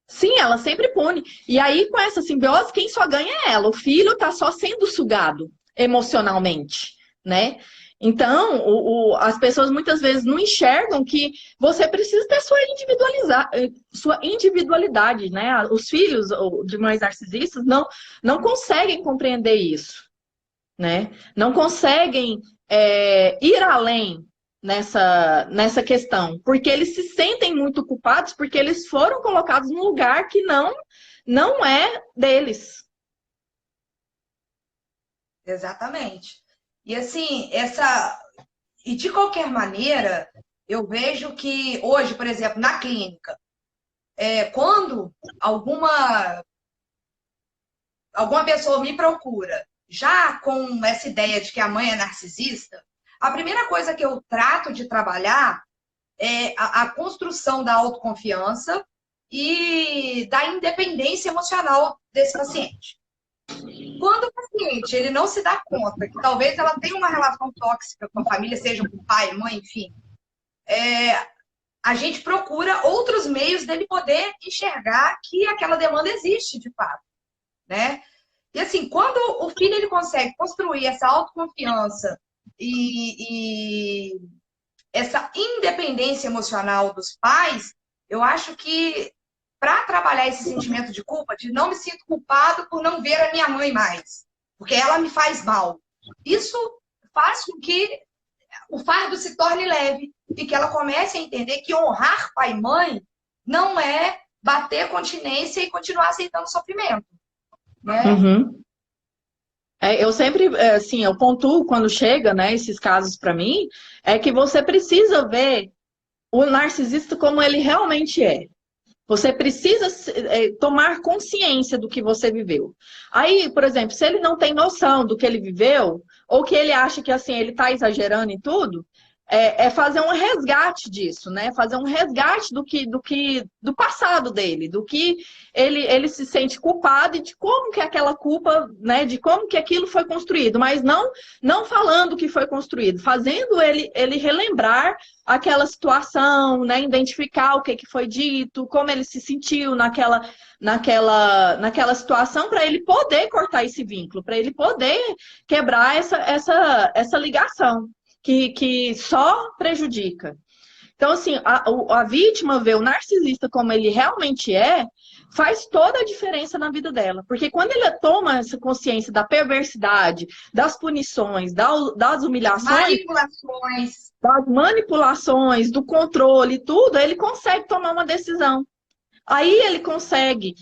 Sim, ela sempre pune. E aí, com essa simbiose, quem só ganha é ela. O filho tá só sendo sugado emocionalmente, né? Então, as pessoas muitas vezes não enxergam que você precisa ter sua individualidade, né? Os filhos de mães narcisistas não conseguem compreender isso, né? Não conseguem ir além nessa questão, porque eles se sentem muito culpados porque eles foram colocados num lugar que não é deles. Exatamente. E assim, e de qualquer maneira, eu vejo que hoje, por exemplo, na clínica, quando alguma pessoa me procura já com essa ideia de que a mãe é narcisista, a primeira coisa que eu trato de trabalhar é a construção da autoconfiança e da independência emocional desse paciente. Quando o paciente ele não se dá conta que talvez ela tenha uma relação tóxica com a família, seja com pai, mãe, enfim, a gente procura outros meios dele poder enxergar que aquela demanda existe de fato, né? E assim, quando o filho ele consegue construir essa autoconfiança e essa independência emocional dos pais, eu acho que para trabalhar esse sentimento de culpa, de não me sinto culpado por não ver a minha mãe mais, porque ela me faz mal, isso faz com que o fardo se torne leve e que ela comece a entender que honrar pai e mãe não é bater continência e continuar aceitando sofrimento. Né? Uhum. Eu sempre, assim, eu pontuo quando chega, né, esses casos para mim, é que você precisa ver o narcisista como ele realmente é. Você precisa tomar consciência do que você viveu. Aí, por exemplo, se ele não tem noção do que ele viveu, ou que ele acha que assim ele está exagerando em tudo, fazer um resgate disso, né? Fazer um resgate do passado dele, do que ele se sente culpado e de como que aquela culpa, né? De como que aquilo foi construído, mas não falando que foi construído, fazendo ele relembrar aquela situação, né? Identificar o que foi dito, como ele se sentiu naquela situação, para ele poder cortar esse vínculo, para ele poder quebrar essa ligação que só prejudica. Então, assim, a vítima vê o narcisista como ele realmente faz toda a diferença na vida dela. Porque quando ele toma essa consciência da perversidade, das punições, das humilhações, das manipulações, do controle, tudo, ele consegue tomar uma decisão. Aí ele consegue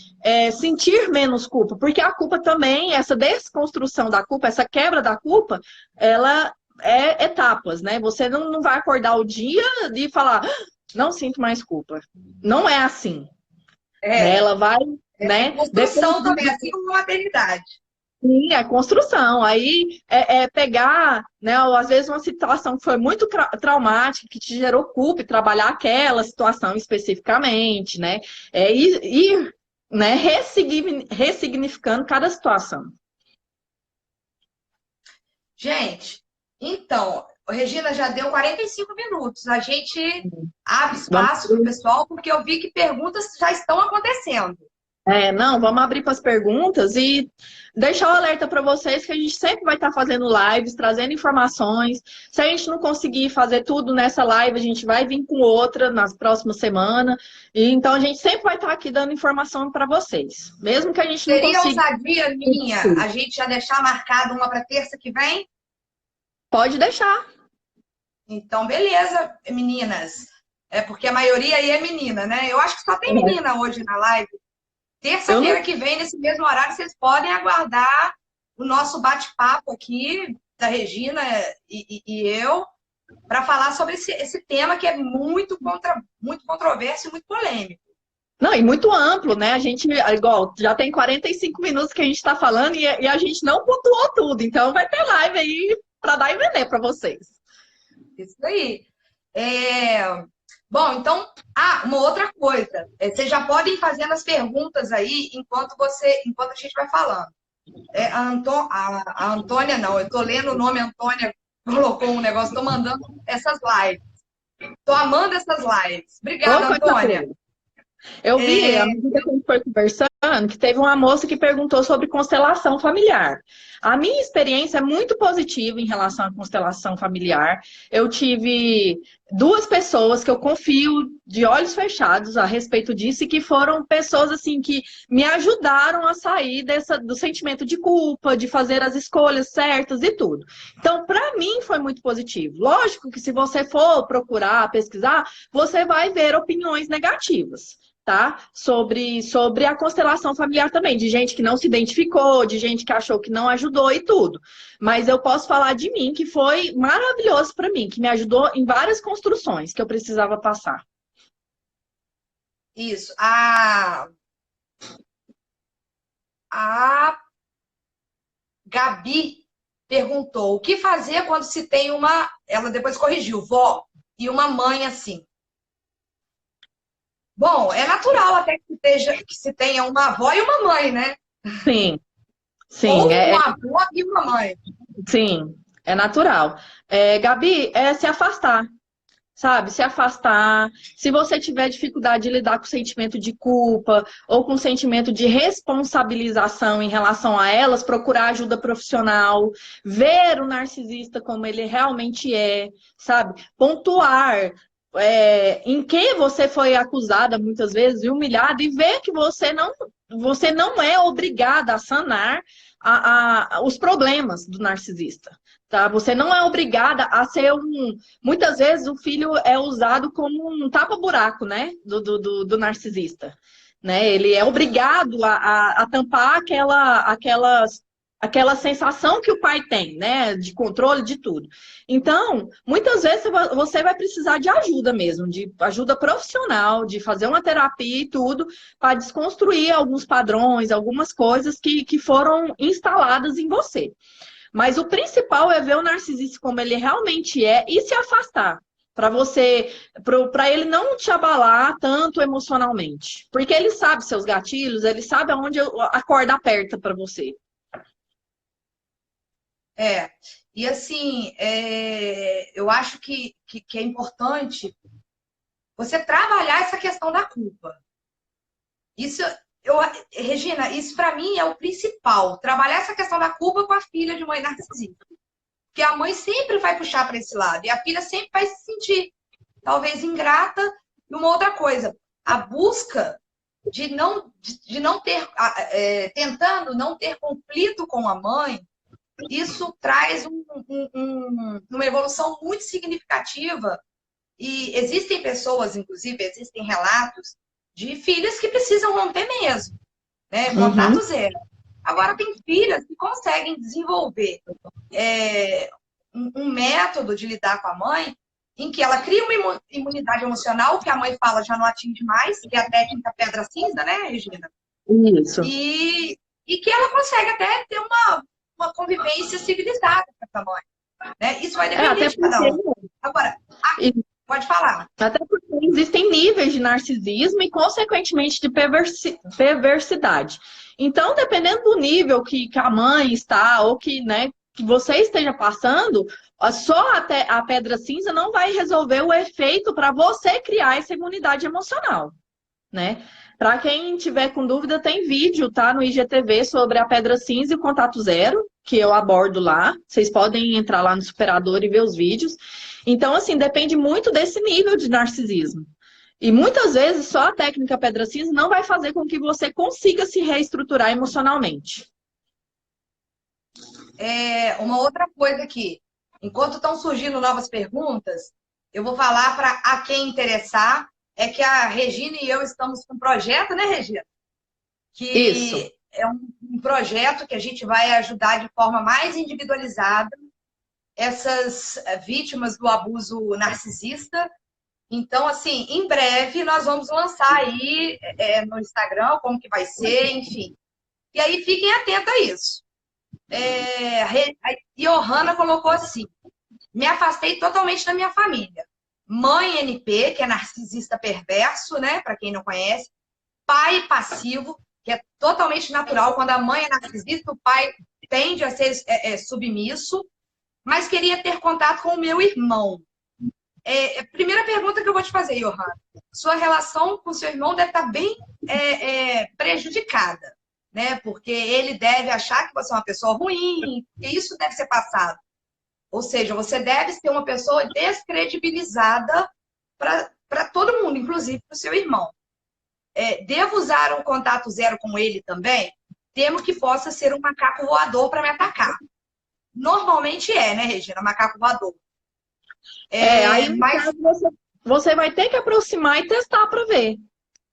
sentir menos culpa, porque a culpa também, essa desconstrução da culpa, essa quebra da culpa, ela etapas, né? Você não vai acordar o dia e falar, não sinto mais culpa. Não é assim. Ela vai, né? Construção também, assim como a maternidade. Sim, é construção. Aí pegar, né? Ou, às vezes uma situação que foi muito traumática, que te gerou culpa, e trabalhar aquela situação especificamente, né? Ir né? Ressignificando cada situação. Gente, então, Regina, já deu 45 minutos. A gente abre espaço para o pessoal, porque eu vi que perguntas já estão acontecendo. Não, vamos abrir para as perguntas e deixar o alerta para vocês que a gente sempre vai estar fazendo lives, trazendo informações. Se a gente não conseguir fazer tudo nessa live, a gente vai vir com outra nas próximas semanas. E então a gente sempre vai estar aqui dando informação para vocês, mesmo que a gente não consiga. Seria ousadia minha a gente já deixar marcado uma para terça que vem? Pode deixar. Então, beleza, meninas. É porque a maioria aí é menina, né? Eu acho que só tem menina hoje na live. Terça-feira que vem, nesse mesmo horário, vocês podem aguardar o nosso bate-papo aqui, da Regina e eu, para falar sobre esse tema que é muito controverso e muito polêmico. Não, e muito amplo, né? A gente, igual, já tem 45 minutos que a gente está falando e a gente não pontuou tudo. Então vai ter live aí para dar e vender para vocês. Isso aí. Bom, então, uma outra coisa. Vocês já podem ir fazendo as perguntas aí enquanto a gente vai falando. A Antônia, não, eu estou lendo o nome Antônia, colocou um negócio, estou mandando essas lives. Estou amando essas lives. Obrigada, Antônia. Eu vi, à medida que a gente foi conversando, que teve uma moça que perguntou sobre constelação familiar. A minha experiência é muito positiva em relação à constelação familiar. Eu tive 2 pessoas que eu confio de olhos fechados a respeito disso e que foram pessoas assim que me ajudaram a sair do sentimento de culpa, de fazer as escolhas certas e tudo. Então, para mim foi muito positivo. Lógico que se você for procurar, pesquisar, você vai ver opiniões negativas. Tá? Sobre a constelação familiar também, de gente que não se identificou, de gente que achou que não ajudou e tudo. Mas eu posso falar de mim, que foi maravilhoso para mim, que me ajudou em várias construções que eu precisava passar. Isso. A Gabi perguntou, o que fazer quando se tem ela depois corrigiu, vó e uma mãe assim? Bom, é natural até que se tenha uma avó e uma mãe, né? Sim. Ou uma avó e uma mãe. Sim, é natural. Gabi, se afastar, sabe? Se afastar. Se você tiver dificuldade de lidar com o sentimento de culpa ou com o sentimento de responsabilização em relação a elas, procurar ajuda profissional, ver o narcisista como ele realmente sabe? Pontuar. Em que você foi acusada muitas vezes e humilhada e ver que você não é obrigada a sanar os problemas do narcisista, tá? Você não é obrigada a ser Muitas vezes o filho é usado como um tapa-buraco, né? Do narcisista, né? Ele é obrigado a tampar aquela aquela sensação que o pai tem, né? De controle de tudo. Então, muitas vezes você vai precisar de ajuda mesmo, de ajuda profissional, de fazer uma terapia e tudo, para desconstruir alguns padrões, algumas coisas que foram instaladas em você. Mas o principal é ver o narcisista como ele realmente é e se afastar. Para ele não te abalar tanto emocionalmente. Porque ele sabe seus gatilhos, ele sabe aonde a corda aperta para você. E assim, eu acho que é importante você trabalhar essa questão da culpa. Isso, Regina, isso para mim é o principal. Trabalhar essa questão da culpa com a filha de mãe narcisista. Porque a mãe sempre vai puxar para esse lado e a filha sempre vai se sentir, talvez, ingrata. E uma outra coisa, a busca de não ter, tentando não ter conflito com a mãe, isso traz uma evolução muito significativa. E existem pessoas, inclusive, existem relatos de filhas que precisam romper mesmo, né? Contato zero. Agora, tem filhas que conseguem desenvolver um método de lidar com a mãe em que ela cria uma imunidade emocional, que a mãe fala já não atinge mais, que é a técnica pedra cinza, né, Regina? Isso. E que ela consegue até ter uma convivência civilizada com essa mãe. Né? Isso vai depender de cada um. Agora, pode falar. Até porque existem níveis de narcisismo e, consequentemente, de perversidade. Então, dependendo do nível que a mãe está ou que você esteja passando, só até a pedra cinza não vai resolver o efeito para você criar essa imunidade emocional, né? Para quem tiver com dúvida, tem vídeo, tá? No IGTV sobre a pedra cinza e o contato zero, que eu abordo lá. Vocês podem entrar lá no Superador e ver os vídeos. Então, assim, depende muito desse nível de narcisismo. E muitas vezes só a técnica pedra cinza não vai fazer com que você consiga se reestruturar emocionalmente. Uma outra coisa aqui. Enquanto estão surgindo novas perguntas, eu vou falar para a quem interessar. É que a Regina e eu estamos com um projeto, né, Regina? Isso. É um projeto que a gente vai ajudar de forma mais individualizada essas vítimas do abuso narcisista. Então, assim, em breve nós vamos lançar aí no Instagram como que vai ser, enfim. E aí fiquem atentos a isso. A Johanna colocou assim: me afastei totalmente da minha família. Mãe NP, que é narcisista perverso, né? Para quem não conhece. Pai passivo, que é totalmente natural. Quando a mãe é narcisista, o pai tende a ser submisso. Mas queria ter contato com o meu irmão. Primeira pergunta que eu vou te fazer, Johanna. Sua relação com seu irmão deve estar bem prejudicada, né? Porque ele deve achar que você é uma pessoa ruim, e isso deve ser passado. Ou seja, você deve ser uma pessoa descredibilizada para todo mundo, inclusive para o seu irmão. Devo usar um contato zero com ele também? Temo que possa ser um macaco voador para me atacar. Normalmente né, Regina? Macaco voador. Aí mas... você vai ter que aproximar e testar para ver.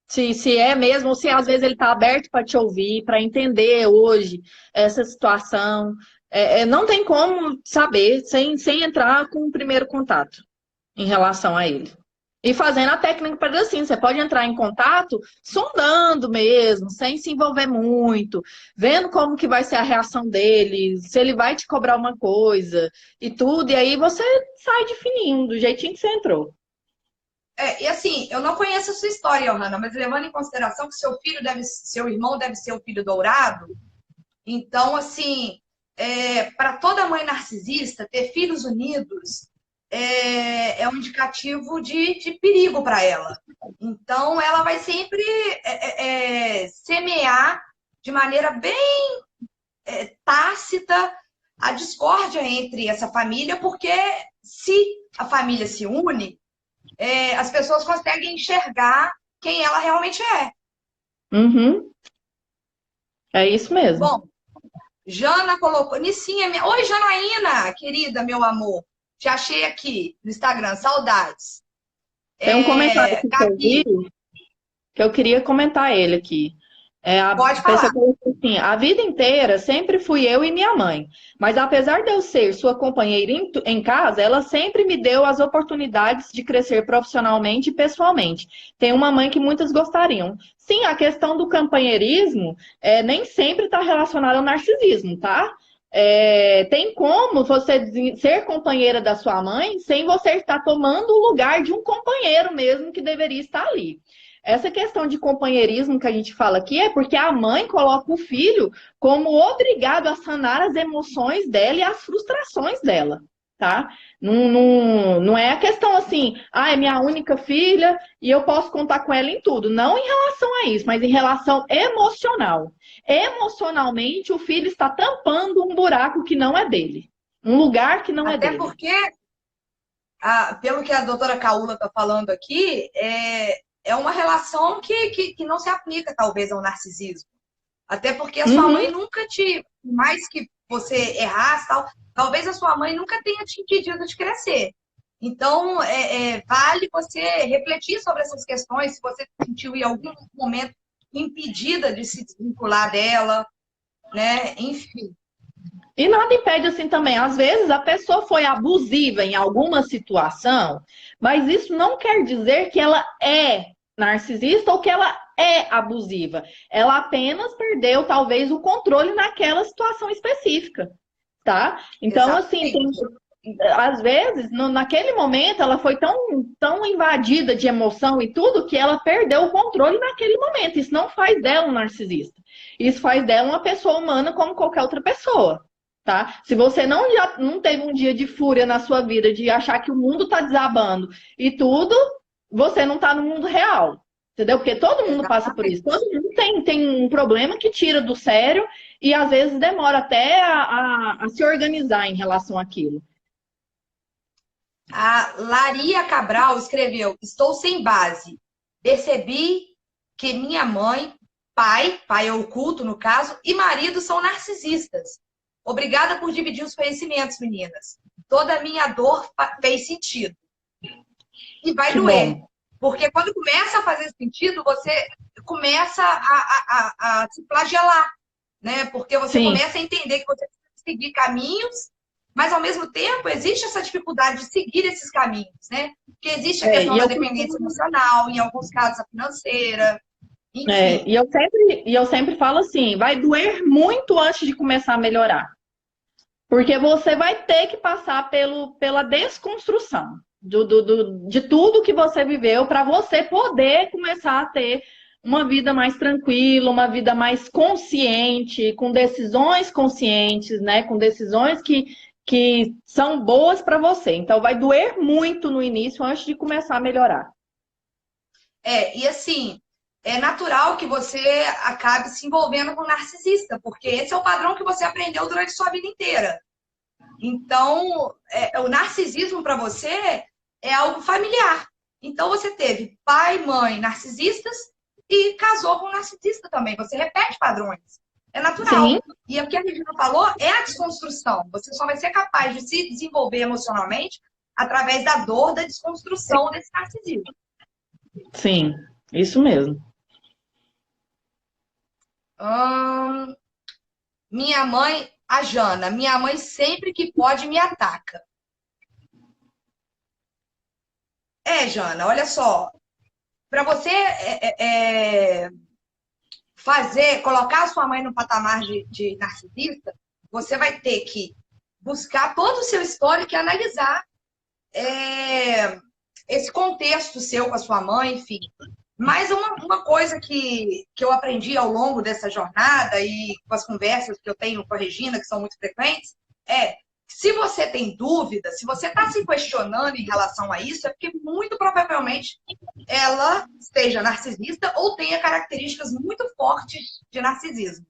Se é mesmo, ou se às vezes ele está aberto para te ouvir, para entender hoje essa situação. Não tem como saber sem entrar com o primeiro contato em relação a ele. E fazendo a técnica para assim, você pode entrar em contato sondando mesmo, sem se envolver muito, vendo como que vai ser a reação dele, se ele vai te cobrar uma coisa e tudo, e aí você sai definindo do jeitinho que você entrou. E assim, eu não conheço a sua história, Johanna, mas levando em consideração que seu irmão deve ser o filho dourado, então, assim, para toda mãe narcisista, ter filhos unidos é um indicativo de perigo para ela. Então, ela vai sempre semear de maneira bem tácita a discórdia entre essa família, porque se a família se une, as pessoas conseguem enxergar quem ela realmente é. Uhum. É isso mesmo. Bom, Jana colocou... Nicinha, oi, Janaína, querida, meu amor. Te achei aqui no Instagram, saudades. Tem um comentário aqui que eu queria comentar ele aqui. A Pode pessoa falar. falou assim, a vida inteira sempre fui eu e minha mãe. Mas apesar de eu ser sua companheira em casa, ela sempre me deu as oportunidades de crescer profissionalmente e pessoalmente. Tem uma mãe que muitas gostariam. Sim, a questão do companheirismo nem sempre está relacionada ao narcisismo, tá? Tem como você ser companheira da sua mãe sem você estar tomando o lugar de um companheiro mesmo que deveria estar ali. Essa questão de companheirismo que a gente fala aqui é porque a mãe coloca o filho como obrigado a sanar as emoções dela e as frustrações dela, tá? Não é a questão assim, é minha única filha e eu posso contar com ela em tudo. Não em relação a isso, mas em relação emocional. Emocionalmente, o filho está tampando um buraco que não é dele, um lugar que não é Até dele. porque, pelo que a doutora Caula está falando aqui, é uma relação que não se aplica, talvez, ao narcisismo. Até porque a sua Uhum. mãe nunca te, por mais que você errasse, tal, talvez a sua mãe nunca tenha te impedido de crescer. Então, vale você refletir sobre essas questões, se você se sentiu em algum momento impedida de se desvincular dela, né? Enfim. E nada impede assim também. Às vezes a pessoa foi abusiva em alguma situação, mas isso não quer dizer que ela é narcisista ou que ela é abusiva. Ela apenas perdeu talvez o controle naquela situação específica, tá? Então, assim, Exatamente. às vezes, naquele momento, ela foi tão invadida de emoção e tudo que ela perdeu o controle naquele momento. Isso não faz dela um narcisista. Isso faz dela uma pessoa humana como qualquer outra pessoa. Tá? Se você não teve um dia de fúria na sua vida, de achar que o mundo está desabando e tudo, você não está no mundo real. Entendeu? Porque todo mundo passa por isso. Todo Exatamente. mundo tem um problema que tira do sério e às vezes demora até a se organizar em relação àquilo. A Laria Cabral escreveu: Estou sem base. Percebi que minha mãe, pai oculto no caso, e marido são narcisistas. Obrigada por dividir os conhecimentos, meninas. Toda a minha dor fez sentido. E vai Que doer. bom. Porque quando começa a fazer sentido, você começa a se flagelar, né? Porque você Sim. começa a entender que você precisa seguir caminhos, mas ao mesmo tempo existe essa dificuldade de seguir esses caminhos, né? Porque existe a questão E da eu dependência costumo, emocional, em alguns casos a financeira, enfim. e eu sempre falo assim, vai doer muito antes de começar a melhorar. Porque você vai ter que passar pela desconstrução de tudo que você viveu para você poder começar a ter uma vida mais tranquila, uma vida mais consciente, com decisões conscientes, né? Com decisões que são boas para você. Então vai doer muito no início antes de começar a melhorar. E assim, é natural que você acabe se envolvendo com um narcisista, porque esse é o padrão que você aprendeu durante sua vida inteira. Então, o narcisismo para você é algo familiar. Então, você teve pai, mãe narcisistas e casou com um narcisista também. Você repete padrões. É Sim, natural. E o que a Regina falou é a desconstrução. Você só vai ser capaz de se desenvolver emocionalmente através da dor da desconstrução desse narcisismo. sim, isso mesmo. Minha mãe, a Jana, minha mãe sempre que pode me ataca. Jana, olha só. Para você colocar a sua mãe no patamar de narcisista, você vai ter que buscar todo o seu histórico e analisar esse contexto seu com a sua mãe, enfim. Mas uma coisa que eu aprendi ao longo dessa jornada e com as conversas que eu tenho com a Regina, que são muito frequentes, se você tem dúvida, se você está se questionando em relação a isso, é porque muito provavelmente ela seja narcisista ou tenha características muito fortes de narcisismo.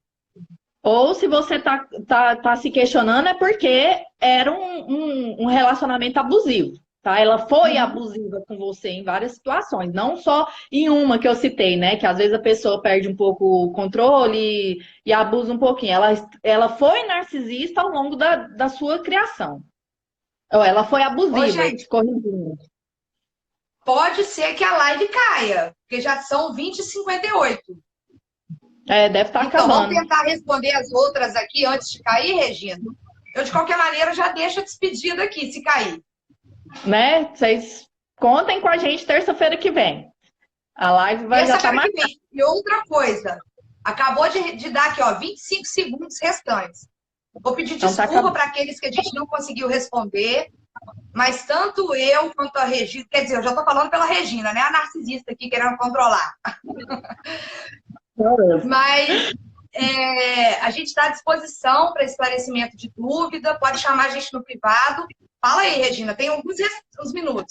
Ou se você tá se questionando, é porque era um relacionamento abusivo, tá? Ela foi Uhum. abusiva com você em várias situações, não só em uma que eu citei, né? Que às vezes a pessoa perde um pouco o controle e abusa um pouquinho. Ela foi narcisista ao longo da sua criação. Ou ela foi Ô, abusiva, gente, te corrigindo. pode ser que a live caia, porque já são 20h58. Deve estar Então, vamos acabando. tentar responder as outras aqui antes de cair, Regina? Eu, de qualquer maneira, já deixo a despedida aqui, se cair. Né? Vocês contem com a gente terça-feira que vem. A live vai já estar Terça-feira que marcada. vem. E outra coisa, acabou de dar aqui, ó, 25 segundos restantes. Vou pedir Então tá desculpa acabando. para aqueles que a gente não conseguiu responder, mas tanto eu quanto a Regina, quer dizer, eu já estou falando pela Regina, né? A narcisista aqui querendo controlar. Mas a gente está à disposição para esclarecimento de dúvida, pode chamar a gente no privado. Fala aí, Regina, tem alguns minutos.